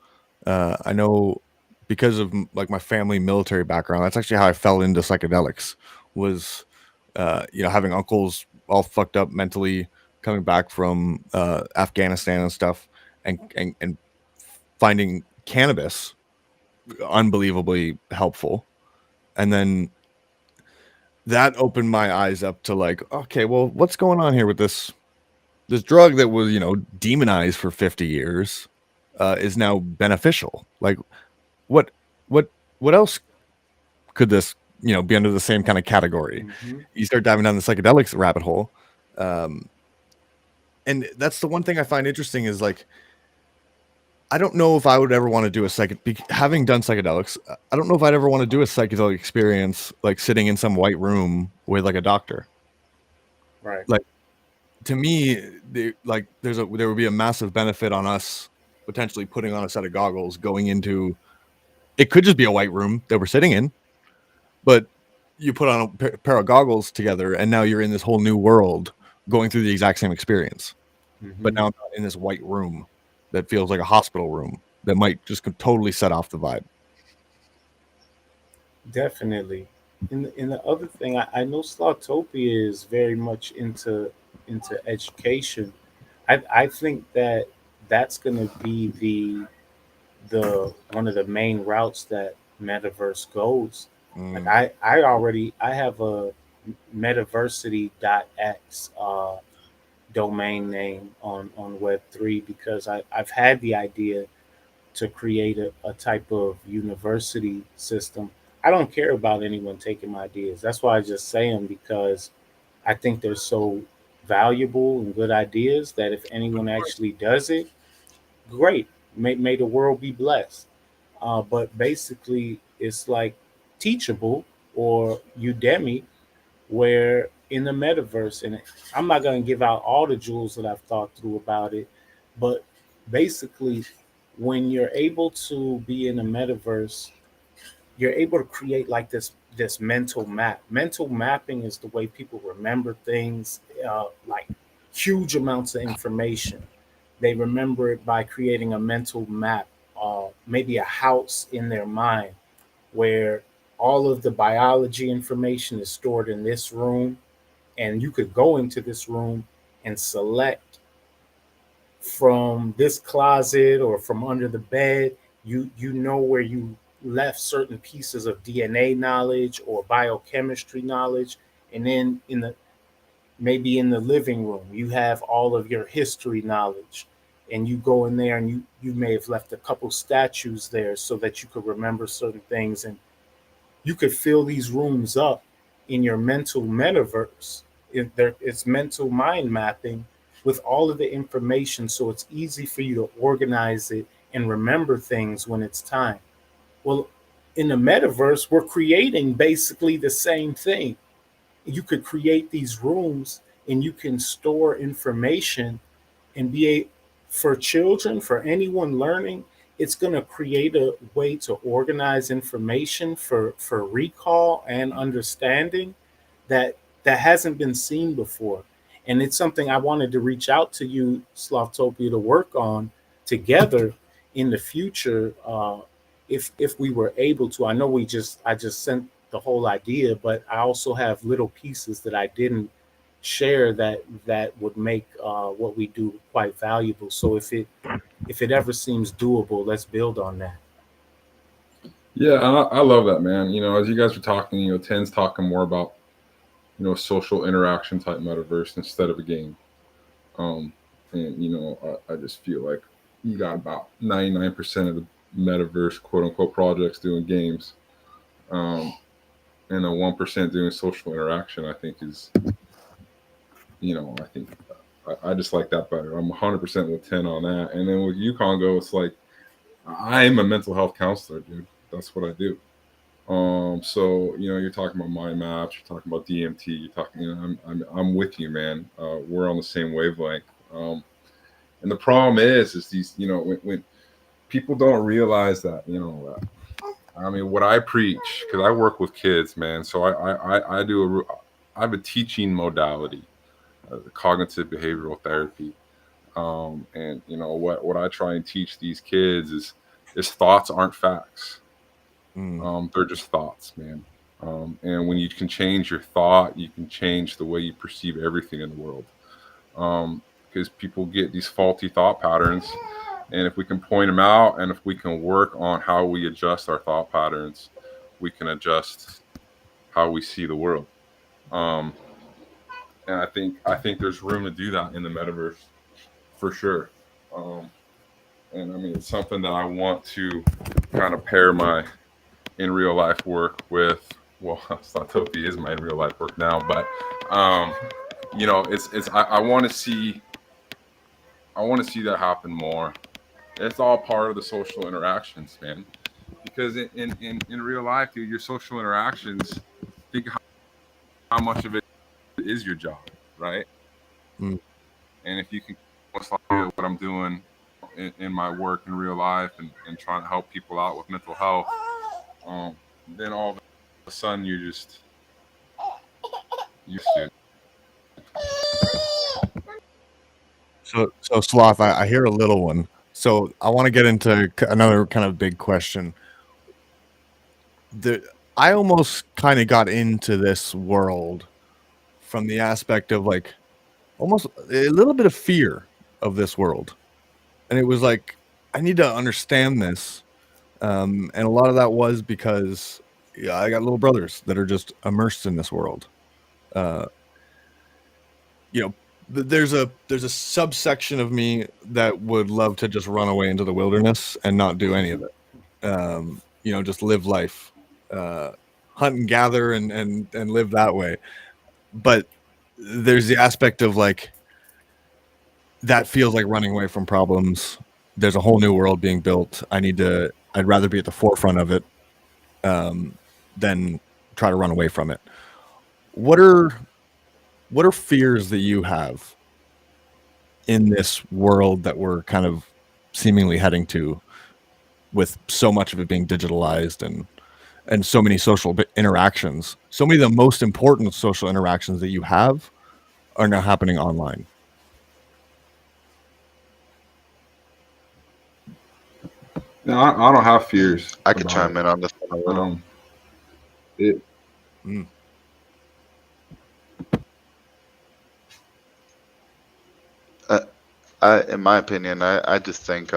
I know because of like my family military background, that's actually how I fell into psychedelics. Was having uncles all fucked up mentally, coming back from Afghanistan and stuff, and finding cannabis unbelievably helpful, and then that opened my eyes up to like, okay, well, what's going on here with this drug that was demonized for 50 years is now beneficial. Like, what what what else could this be under the same kind of category? Mm-hmm. You start diving down the psychedelics rabbit hole, and that's the one thing I find interesting is like, I don't know if I would ever want to do having done psychedelics. I don't know if I'd ever want to do a psychedelic experience like sitting in some white room with like a doctor. Right. Like, to me, there would be a massive benefit on us potentially putting on a set of goggles, going into, it could just be a white room that we're sitting in, but you put on a pair of goggles together, and now you're in this whole new world, going through the exact same experience. But Mm-hmm. now I'm not in this white room that feels like a hospital room that might just totally set off the vibe. Definitely. And the other thing, I know Sloptopia is very much into education. I think that that's going to be the one of the main routes that metaverse goes. Like Mm, I have a metaversity.x domain name on Web3 because I've had the idea to create a type of university system. I don't care about anyone taking my ideas. That's why I just say them, because I think they're so valuable and good ideas that if anyone actually does it, great. May the world be blessed. But basically, it's like Teachable or Udemy, where in the metaverse, and I'm not going to give out all the jewels that I've thought through about it, but basically, when you're able to be in a metaverse, you're able to create like this mental map. Mental mapping is the way people remember things, like huge amounts of information. They remember it by creating a mental map, maybe a house in their mind where all of the biology information is stored in this room, and you could go into this room and select from this closet or from under the bed. You know where you left certain pieces of DNA knowledge or biochemistry knowledge, and then in the maybe in the living room you have all of your history knowledge, and you go in there and you may have left a couple statues there so that you could remember certain things, and you could fill these rooms up in your mental metaverse. It's mental mind mapping with all of the information, so it's easy for you to organize it and remember things when it's time. Well, in the metaverse, we're creating basically the same thing. You could create these rooms and you can store information and be a for children, for anyone learning, it's going to create a way to organize information for recall and understanding that hasn't been seen before. And it's something I wanted to reach out to you, Sloptopia, to work on together in the future, if we were able to. I know I just sent the whole idea, but I also have little pieces that I didn't share that would make what we do quite valuable. So if it ever seems doable, let's build on that. Yeah, I love that, man. As you guys were talking, Ten's talking more about social interaction type metaverse instead of a game. Um, and I just feel like you got about 99% of the metaverse quote unquote projects doing games, and the 1% doing social interaction. I think is I think I just like that better. I'm 100% with 10 on that. And then with Yukon Go, it's like I'm a mental health counselor, dude. That's what I do. So you're talking about mind maps, you're talking about DMT, you're talking. I'm with you, man. We're on the same wavelength. And the problem is these, when people don't realize that, I mean, what I preach, because I work with kids, man. So I have a teaching modality, cognitive behavioral therapy. And what I try and teach these kids is thoughts aren't facts. They're just thoughts, man. And when you can change your thought, you can change the way you perceive everything in the world. Because people get these faulty thought patterns, and if we can point them out, and if we can work on how we adjust our thought patterns, we can adjust how we see the world. And I think there's room to do that in the metaverse for sure. And I mean, it's something that I want to kind of pair my in real life work with. Well, Sloptopia is my in real life work now, but it's I want to see that happen more. It's all part of the social interactions, man. Because in real life, dude, your social interactions, think how much of it is your job, right? Mm. And if you can what I'm doing in my work in real life and trying to help people out with mental health, then all of a sudden you're just used to it. So Sloth, I hear a little one. So I want to get into another kind of big question. I almost kind of got into this world from the aspect of like almost a little bit of fear of this world. And it was like, I need to understand this. And a lot of that was because I got little brothers that are just immersed in this world. There's a subsection of me that would love to just run away into the wilderness and not do any of it. Just live life, hunt and gather and live that way. But there's the aspect of like, that feels like running away from problems. There's a whole new world being built. I'd rather be at the forefront of it than try to run away from it. What are fears that you have in this world that we're kind of seemingly heading to, with so much of it being digitalized and so many social interactions? So many of the most important social interactions that you have are now happening online. No, I don't have fears. I could chime in on this one a little. In my opinion, I just think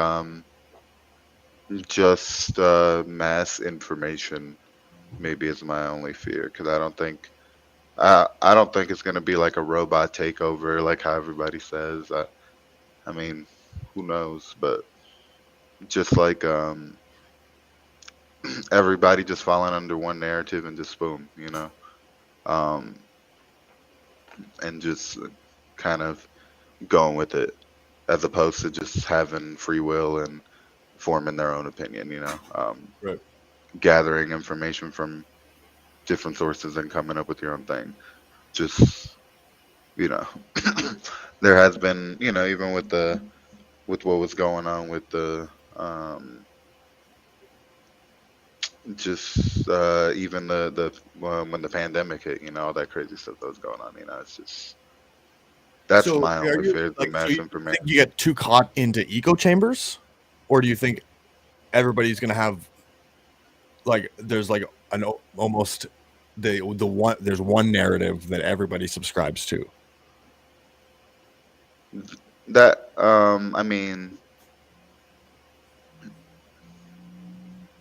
just mass information maybe is my only fear, because I don't think it's gonna be like a robot takeover like how everybody says. I mean, who knows? But just like everybody just falling under one narrative and just boom, and just kind of going with it, as opposed to just having free will and forming their own opinion. Right. Gathering information from different sources and coming up with your own thing. Just there has been, even with what was going on with the just even the when the pandemic hit, all that crazy stuff that was going on. It's just that's So my only fear, the so mass you think information. you get too caught into echo chambers, or do you think everybody's going to have like there's like an almost the one there's one narrative that everybody subscribes to? That I mean,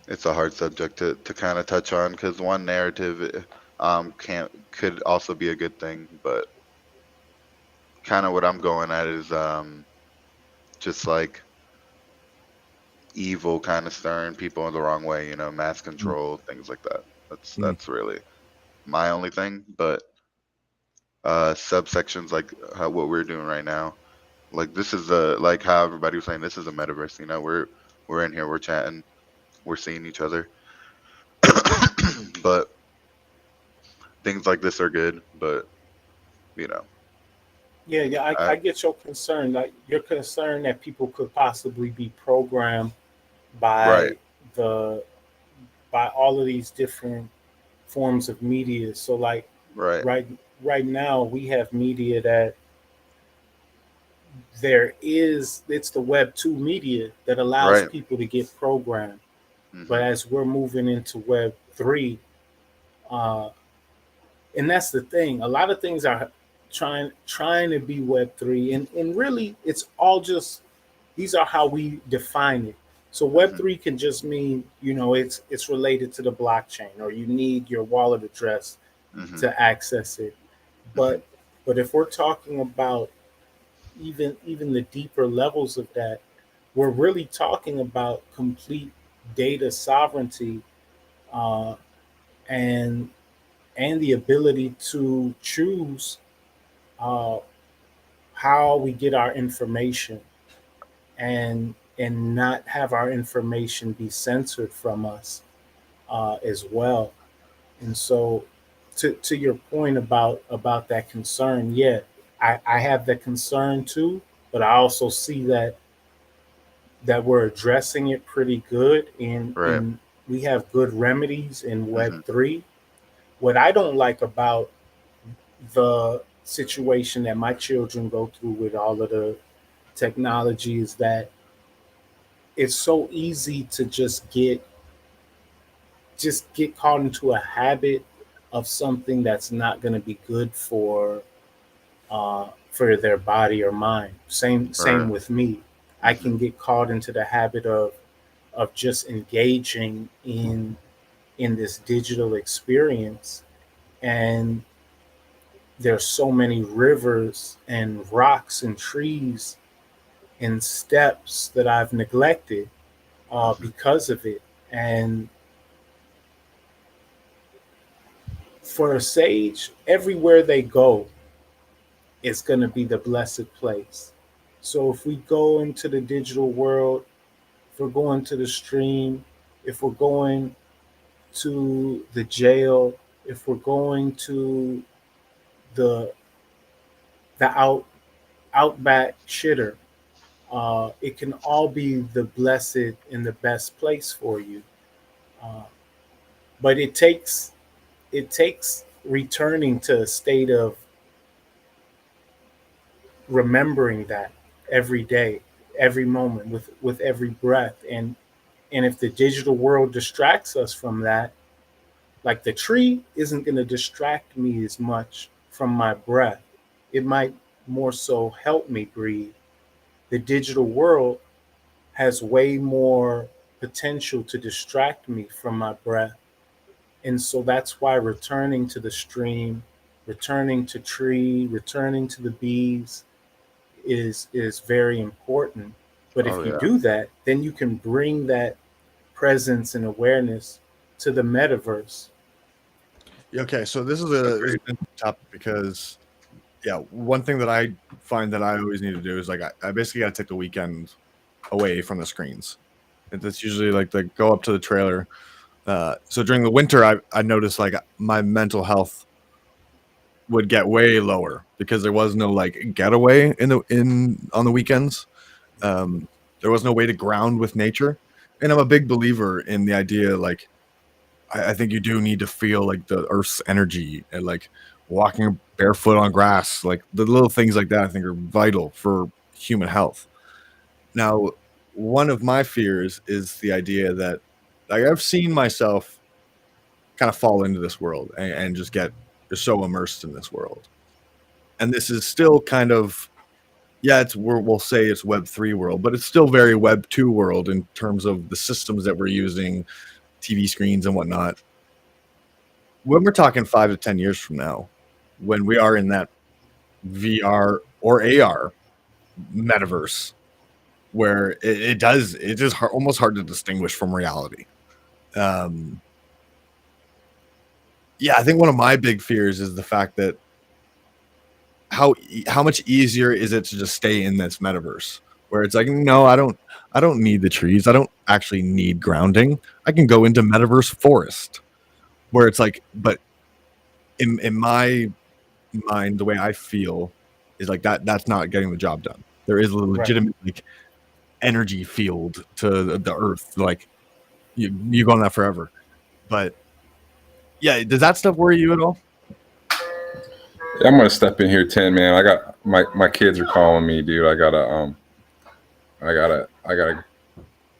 it's a hard subject to kind of touch on, because one narrative could also be a good thing, but kind of what I'm going at is just like evil kind of stirring people in the wrong way, mass control, things like that. That's really my only thing. But subsections like what we're doing right now, like this is like how everybody was saying, this is a metaverse. We're in here, we're chatting, we're seeing each other. But things like this are good, but you know, Yeah, I get your concern. Like your concern that people could possibly be programmed right, by the by all of these different forms of media. So like right, right right now we have media it's the Web 2 media that allows Right. people to get programmed. But Hmm. as we're moving into Web 3, uh, and that's the thing, a lot of things are trying to be Web 3, and really it's all just, these are how we define it. So Web Hmm. 3 can just mean, it's related to the blockchain, or you need your wallet address Hmm. to access it. Hmm. But if we're talking about even the deeper levels of that, we're really talking about complete data sovereignty, uh, and the ability to choose uh, how we get our information, and not have our information be censored from us, as well. And so, to your point about that concern, yeah, I have that concern too, but I also see that we're addressing it pretty good, Right. and we have good remedies in Web Hmm. 3. What I don't like about the situation that my children go through with all of the technology is that it's so easy to just get caught into a habit of something that's not going to be good for their body or mind. Same Right. with me. I Hmm. can get caught into the habit of just engaging in this digital experience, and there's so many rivers and rocks and trees and steps that I've neglected, Hmm. because of it. And for a sage, everywhere they go, it's going to be the blessed place. So if we go into the digital world, if we're going to the stream, if we're going to the jail, if we're going to the the outback shitter, it can all be the blessed and the best place for you. Uh, but it takes returning to a state of remembering that every day, every moment, with every breath. And if the digital world distracts us from that, like the tree isn't going to distract me as much from my breath. It might more so help me breathe. The digital world has way more potential to distract me from my breath. And so that's why returning to the stream, returning to tree, returning to the bees is very important. But Oh if you yeah. do that, then you can bring that presence and awareness to the metaverse. Okay, so this is Agreed. an interesting topic because yeah, one thing that I find that I always need to do is like I basically got to take the weekend away from the screens. And that's usually like the go up to the trailer. So during the winter, I noticed like my mental health would get way lower because there was no like getaway in on the weekends. There was no way to ground with nature, and I'm a big believer in the idea like I think you do need to feel like the earth's energy and like walking barefoot on grass, like the little things like that. I think are vital for human health. Now, one of my fears is the idea that like I've seen myself kind of fall into this world and just get so immersed in this world. And this is still kind of yeah, we'll say it's Web 3 world, but it's still very Web 2 world in terms of the systems that we're using, TV screens and whatnot. When we're talking 5 to 10 years from now, when we are in that VR or AR metaverse, where it is almost hard to distinguish from reality. Um, yeah, I think one of my big fears is the fact that how much easier is it to just stay in this metaverse where it's like no, I don't need the trees. I don't actually need grounding. I can go into metaverse forest where it's like but in my mind the way I feel is like that's not getting the job done. There is a Right. legitimate like energy field to the earth like you go on that forever. But yeah, does that stuff worry you at all? Yeah, I'm gonna step in here, 10, man. I got my kids are calling me, dude. I gotta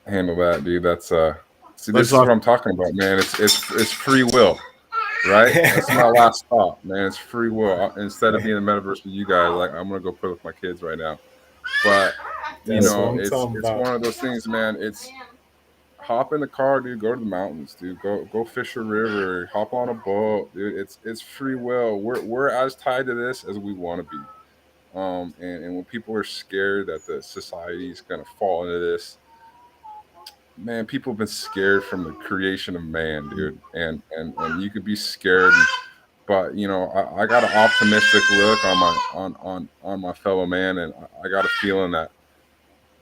handle that, dude. That's see, Let's this is talk. what I'm talking about, man. It's free will, right? That's my last thought, man. It's free will. Instead of being in the metaverse with you guys, like I'm gonna go play with my kids right now. But That's what I'm it's talking it's about. one of those things, man. It's hop in the car, dude. Go to the mountains, dude. Go fish a river. Hop on a boat, dude. It's free will. We're as tied to this as we want to be. And when people are scared that the society is gonna fall into this, man, people have been scared from the creation of man, dude. And you could be scared, but I got an optimistic look on my fellow man, and I got a feeling that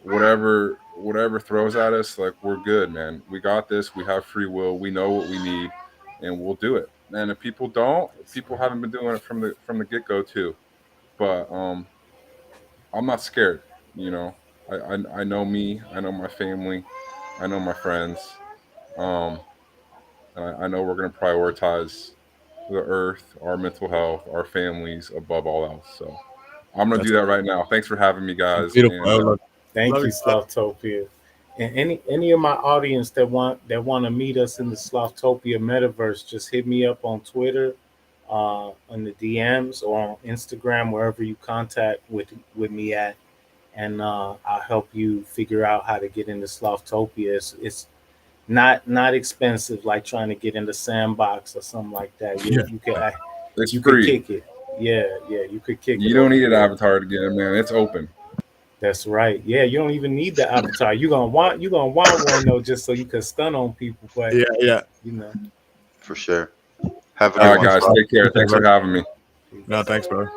whatever throws at us, like we're good, man. We got this. We have free will. We know what we need, and we'll do it. And if people don't, That's people right. haven't been doing it from the get go too. But I'm not scared. You know, I know me. I know my family. I know my friends. Um, and I know we're gonna prioritize the earth, our mental health, our families above all else. So I'm gonna That's do that right now. Thanks for having me, a guys. beautiful And outlook. Thank Love you, your stuff. Sloptopia. And any of my audience that want to meet us in the Sloptopia metaverse, just hit me up on Twitter, on the DMs, or on Instagram, wherever you contact with me at, and I'll help you figure out how to get into Sloptopia. It's not expensive like trying to get into Sandbox or something like that. Yeah. it's You could free. kick it. Yeah, you could kick it You don't over need an here. avatar to get in, man. It's open. That's right. Yeah, you don't even need the avatar. You gonna want one though, just so you can stun on people. But Yeah, yeah. you know, For sure. Have a All good right, one, guys. Slop. Take care. Okay, Thanks for bro. having me. No, thanks, bro.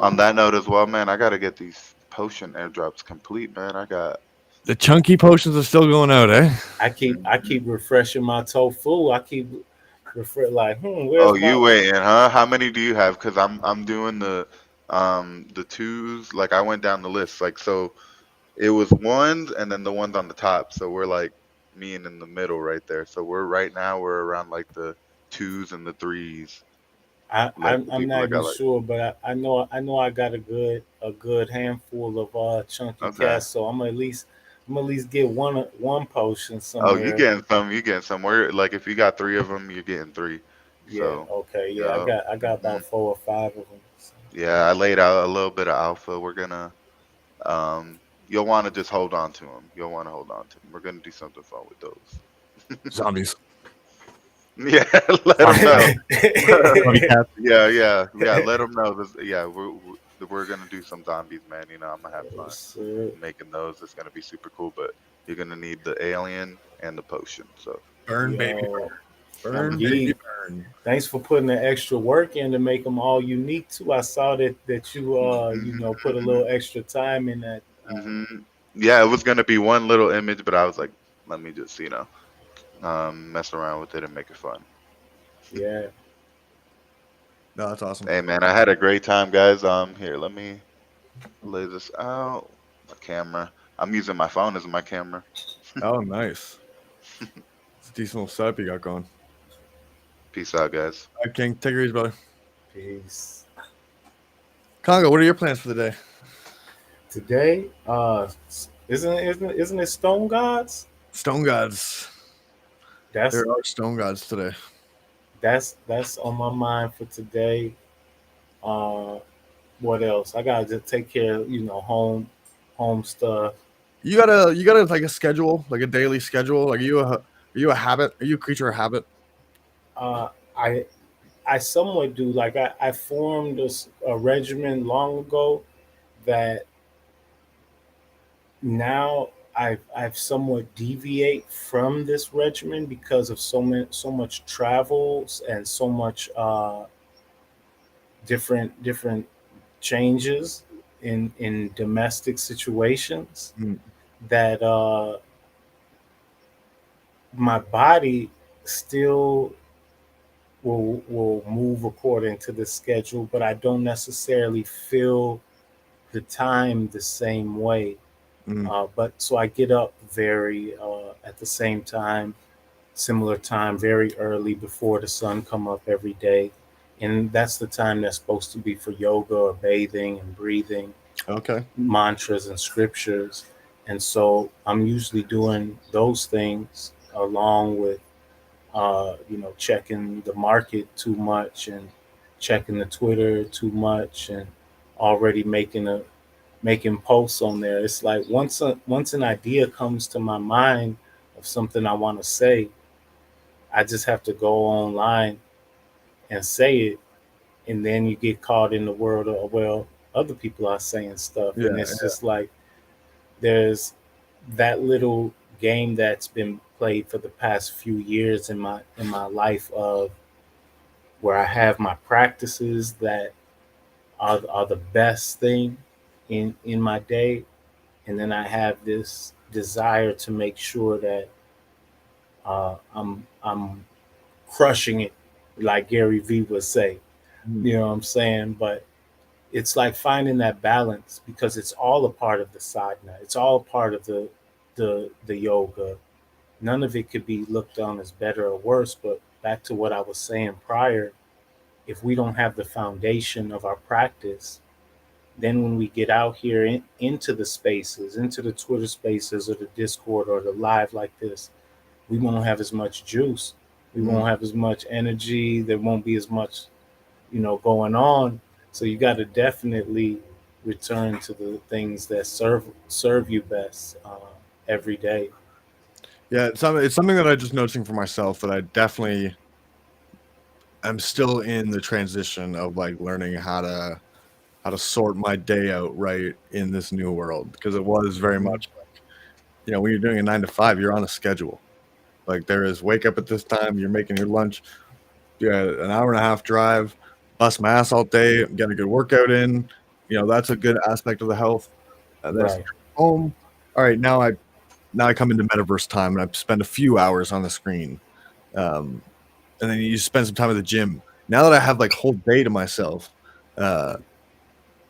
On that note as well, man, I gotta get these potion airdrops complete, man. I got. The chunky potions are still going out, eh? I keep Mhm. refreshing my tofu. I keep like, Oh, where's you my waiting, huh? How many do you have? Cause I'm doing the twos. Like I went down the list. Like so, it was ones and then the ones on the top. So we're like me and in the middle right there. So we're right now we're around like the twos and the threes. I, Like I'm the I'm people not that even got like sure, but I know I got a good handful of chunky okay. cats, so I'm at least get one potion Oh, you somewhere. getting some? You getting some? Where like if you got three of them, you're getting three. Yeah, So okay, yeah, I yeah. got I got hmm about 4 or 5 of them. So. Yeah, I laid out a little bit of alpha. We're gonna you'll want to just hold on to them. You'll want to hold on to them. We're gonna do something fun with those. Zombies. Yeah, let them Zombie know. cats. Zombie cats. Yeah. Let them know. This, yeah, we're gonna do some zombies, man. You know, I'm gonna have fun So, making those. It's gonna be super cool. But you're gonna need the alien and the potion. So. Burn, baby, yo, burn. Burn, hmm baby, Geek, burn. thanks for putting the extra work in to make them all unique too. I saw that you put a little extra time in that. hmm Yeah, it was gonna be one little image, but I was like, let me just mess around with it and make it fun. Yeah, No, that's awesome. Hey man, I had a great time, guys. Here, let me lay this out. My camera. I'm using my phone as my camera. Oh, nice. It's a decent little setup you got going. Peace out, guys. All right, King, take it easy, brother. peace. Congo, what are your plans for the day? Today, isn't it Stone Gods? Stone gods. That's There are stone gods today. that's on my mind for today. Uh, what else? I gotta just take care of home stuff. You got like a schedule, like a daily schedule. Like are you a habit? Are you a creature of habit? Uh, I I somewhat do. Like I formed a regimen long ago that now I've somewhat deviate from this regimen because of so much travels and so much different changes in domestic situations Mm, that my body still will move according to the schedule, but I don't necessarily feel the time the same way. mm, But so I get up very at the same time, similar time, very early before the sun come up every day, and that's the time that's supposed to be for yoga or bathing and breathing, Okay. mantras and scriptures. And so I'm usually doing those things along with checking the market too much and checking the Twitter too much and already making posts on there. It's like once an idea comes to my mind of something I want to say, I just have to go online and say it, and then you get caught in the world of, well, other people are saying stuff, Yeah. and it's just like there's that little game that's been played for the past few years in my life of where I have my practices that are the best thing in my day, and then I have this desire to make sure that I'm crushing it, like Gary Vee would say. Mm. You know what I'm saying? But it's like finding that balance because it's all a part of the sadhana. It's all a part of the yoga. None of it could be looked on as better or worse. But back to what I was saying prior, if we don't have the foundation of our practice, then when we get out here into the spaces, into the Twitter spaces or the Discord or the live like this, we won't have as much juice. We Mm. won't have as much energy. There won't be as much, going on. So you got to definitely return to the things that serve you best every day. Yeah, it's something that I just noticing for myself that I definitely am still in the transition of like learning how to sort my day out right in this new world because it was very Mhm. much like, when you're doing a 9 to 5, you're on a schedule. Like there is wake up at this time, you're making your lunch, yeah, an hour and a half drive, bust my ass all day, get a good workout in. That's a good aspect of the health. Then it's Right. home. All right, now I come into metaverse time and I spend a few hours on the screen. Um, and then you spend some time at the gym. Now that I have like whole day to myself, uh,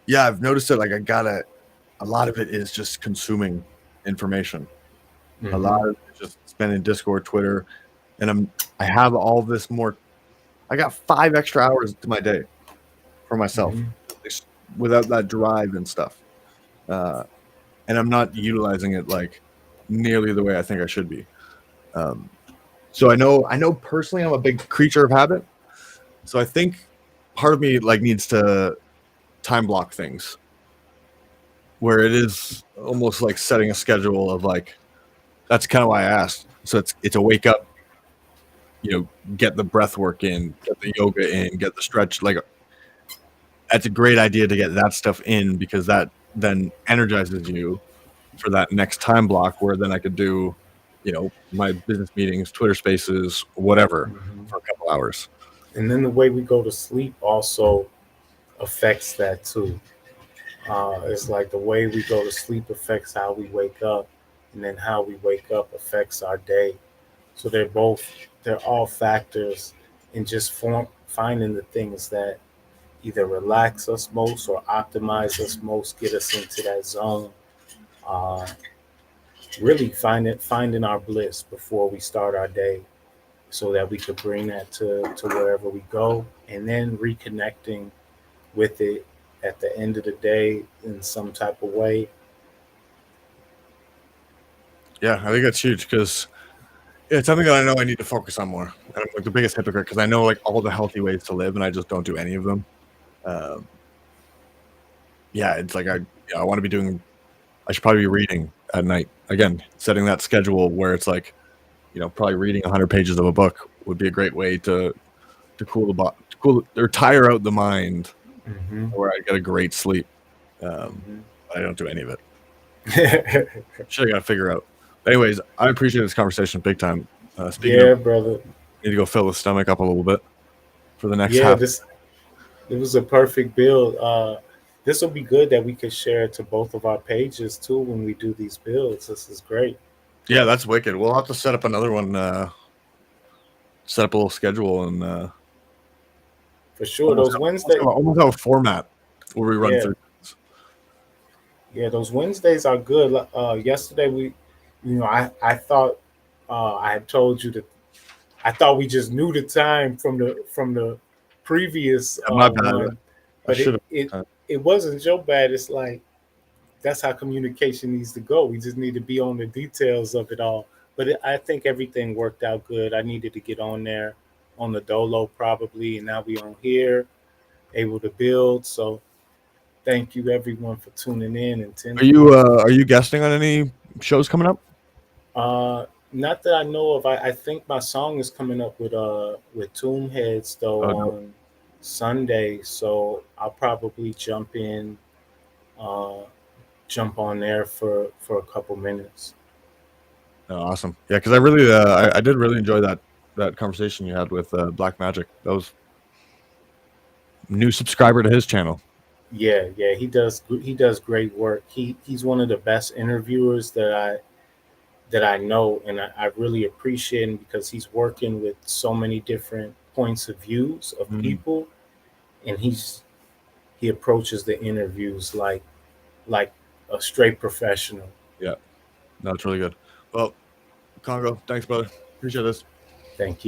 yeah, I've noticed that like a lot of it is just consuming information. A lot Hmm. of it is just spending Discord, Twitter, and I have all this more. I got 5 extra hours to my day for myself Hmm. just without that drive and stuff. Uh, and I'm not utilizing it like nearly the way I think I should be. Um, so I know personally I'm a big creature of habit. So I think part of me like needs to time block things where it is almost like setting a schedule of like that's kind of why I asked. So it's a wake up, get the breath work in, get the yoga in, get the stretch. Like that's a great idea to get that stuff in because that then energizes you for that next time block where then I could do, my business meetings, Twitter spaces, whatever Hmm. for a couple hours. And then the way we go to sleep also affects that too. It's like the way we go to sleep affects how we wake up, and then how we wake up affects our day. So they're all factors in just finding the things that either relax us most or optimize us most, get us into that zone. Uh, really finding our bliss before we start our day, so that we could bring that to wherever we go, and then reconnecting with it at the end of the day in some type of way. Yeah, I think that's huge because it's something that I know I need to focus on more. And I'm like the biggest hypocrite because I know like all the healthy ways to live and I just don't do any of them. Um, yeah, it's like I want to be doing. I should probably be reading at night again, setting that schedule where it's like probably reading 100 pages of a book would be a great way to cool the to cool or tire out the mind Hmm. where I get a great sleep. Hmm. I don't do any of it. Shit, I got to figure out. Anyways, I appreciate this conversation big time. Speaking of, Yeah, brother. I need to go fill the stomach up a little bit for the next Yeah, half. this it was a perfect build. This will be good that we could share to both of our pages too when we do these builds. This is great. Yeah, that's wicked. We'll have to set up another one. Set up a little schedule and For sure. Those Wednesday, almost have a format where we run yeah, through. yeah, those Wednesdays are good. Yesterday I thought I had told you that I thought we just knew the time from the previous My bad. one, I but should it have. it wasn't so bad. It's like that's how communication needs to go. We just need to be on the details of it all. But I think everything worked out good. I needed to get on there on the Dolo probably, and now we on here, able to build. So thank you everyone for tuning in and Tinfoil. Are you guesting on any shows coming up? Not that I know of. I think my song is coming up with Tomb Heads though Oh, dope. on Sunday, so I'll probably uh, jump on there for a couple minutes. Oh, awesome. Yeah, because I really, I did really enjoy that conversation you had with Black Magic. That was new subscriber to his channel. Yeah, yeah, he does great work. He's one of the best interviewers that I know, and I really appreciate him because he's working with so many different points of views of Mm, people, and he approaches the interviews like a straight professional. yeah, no, it's really good. Well, Congo, thanks, brother. Appreciate this. Thank you.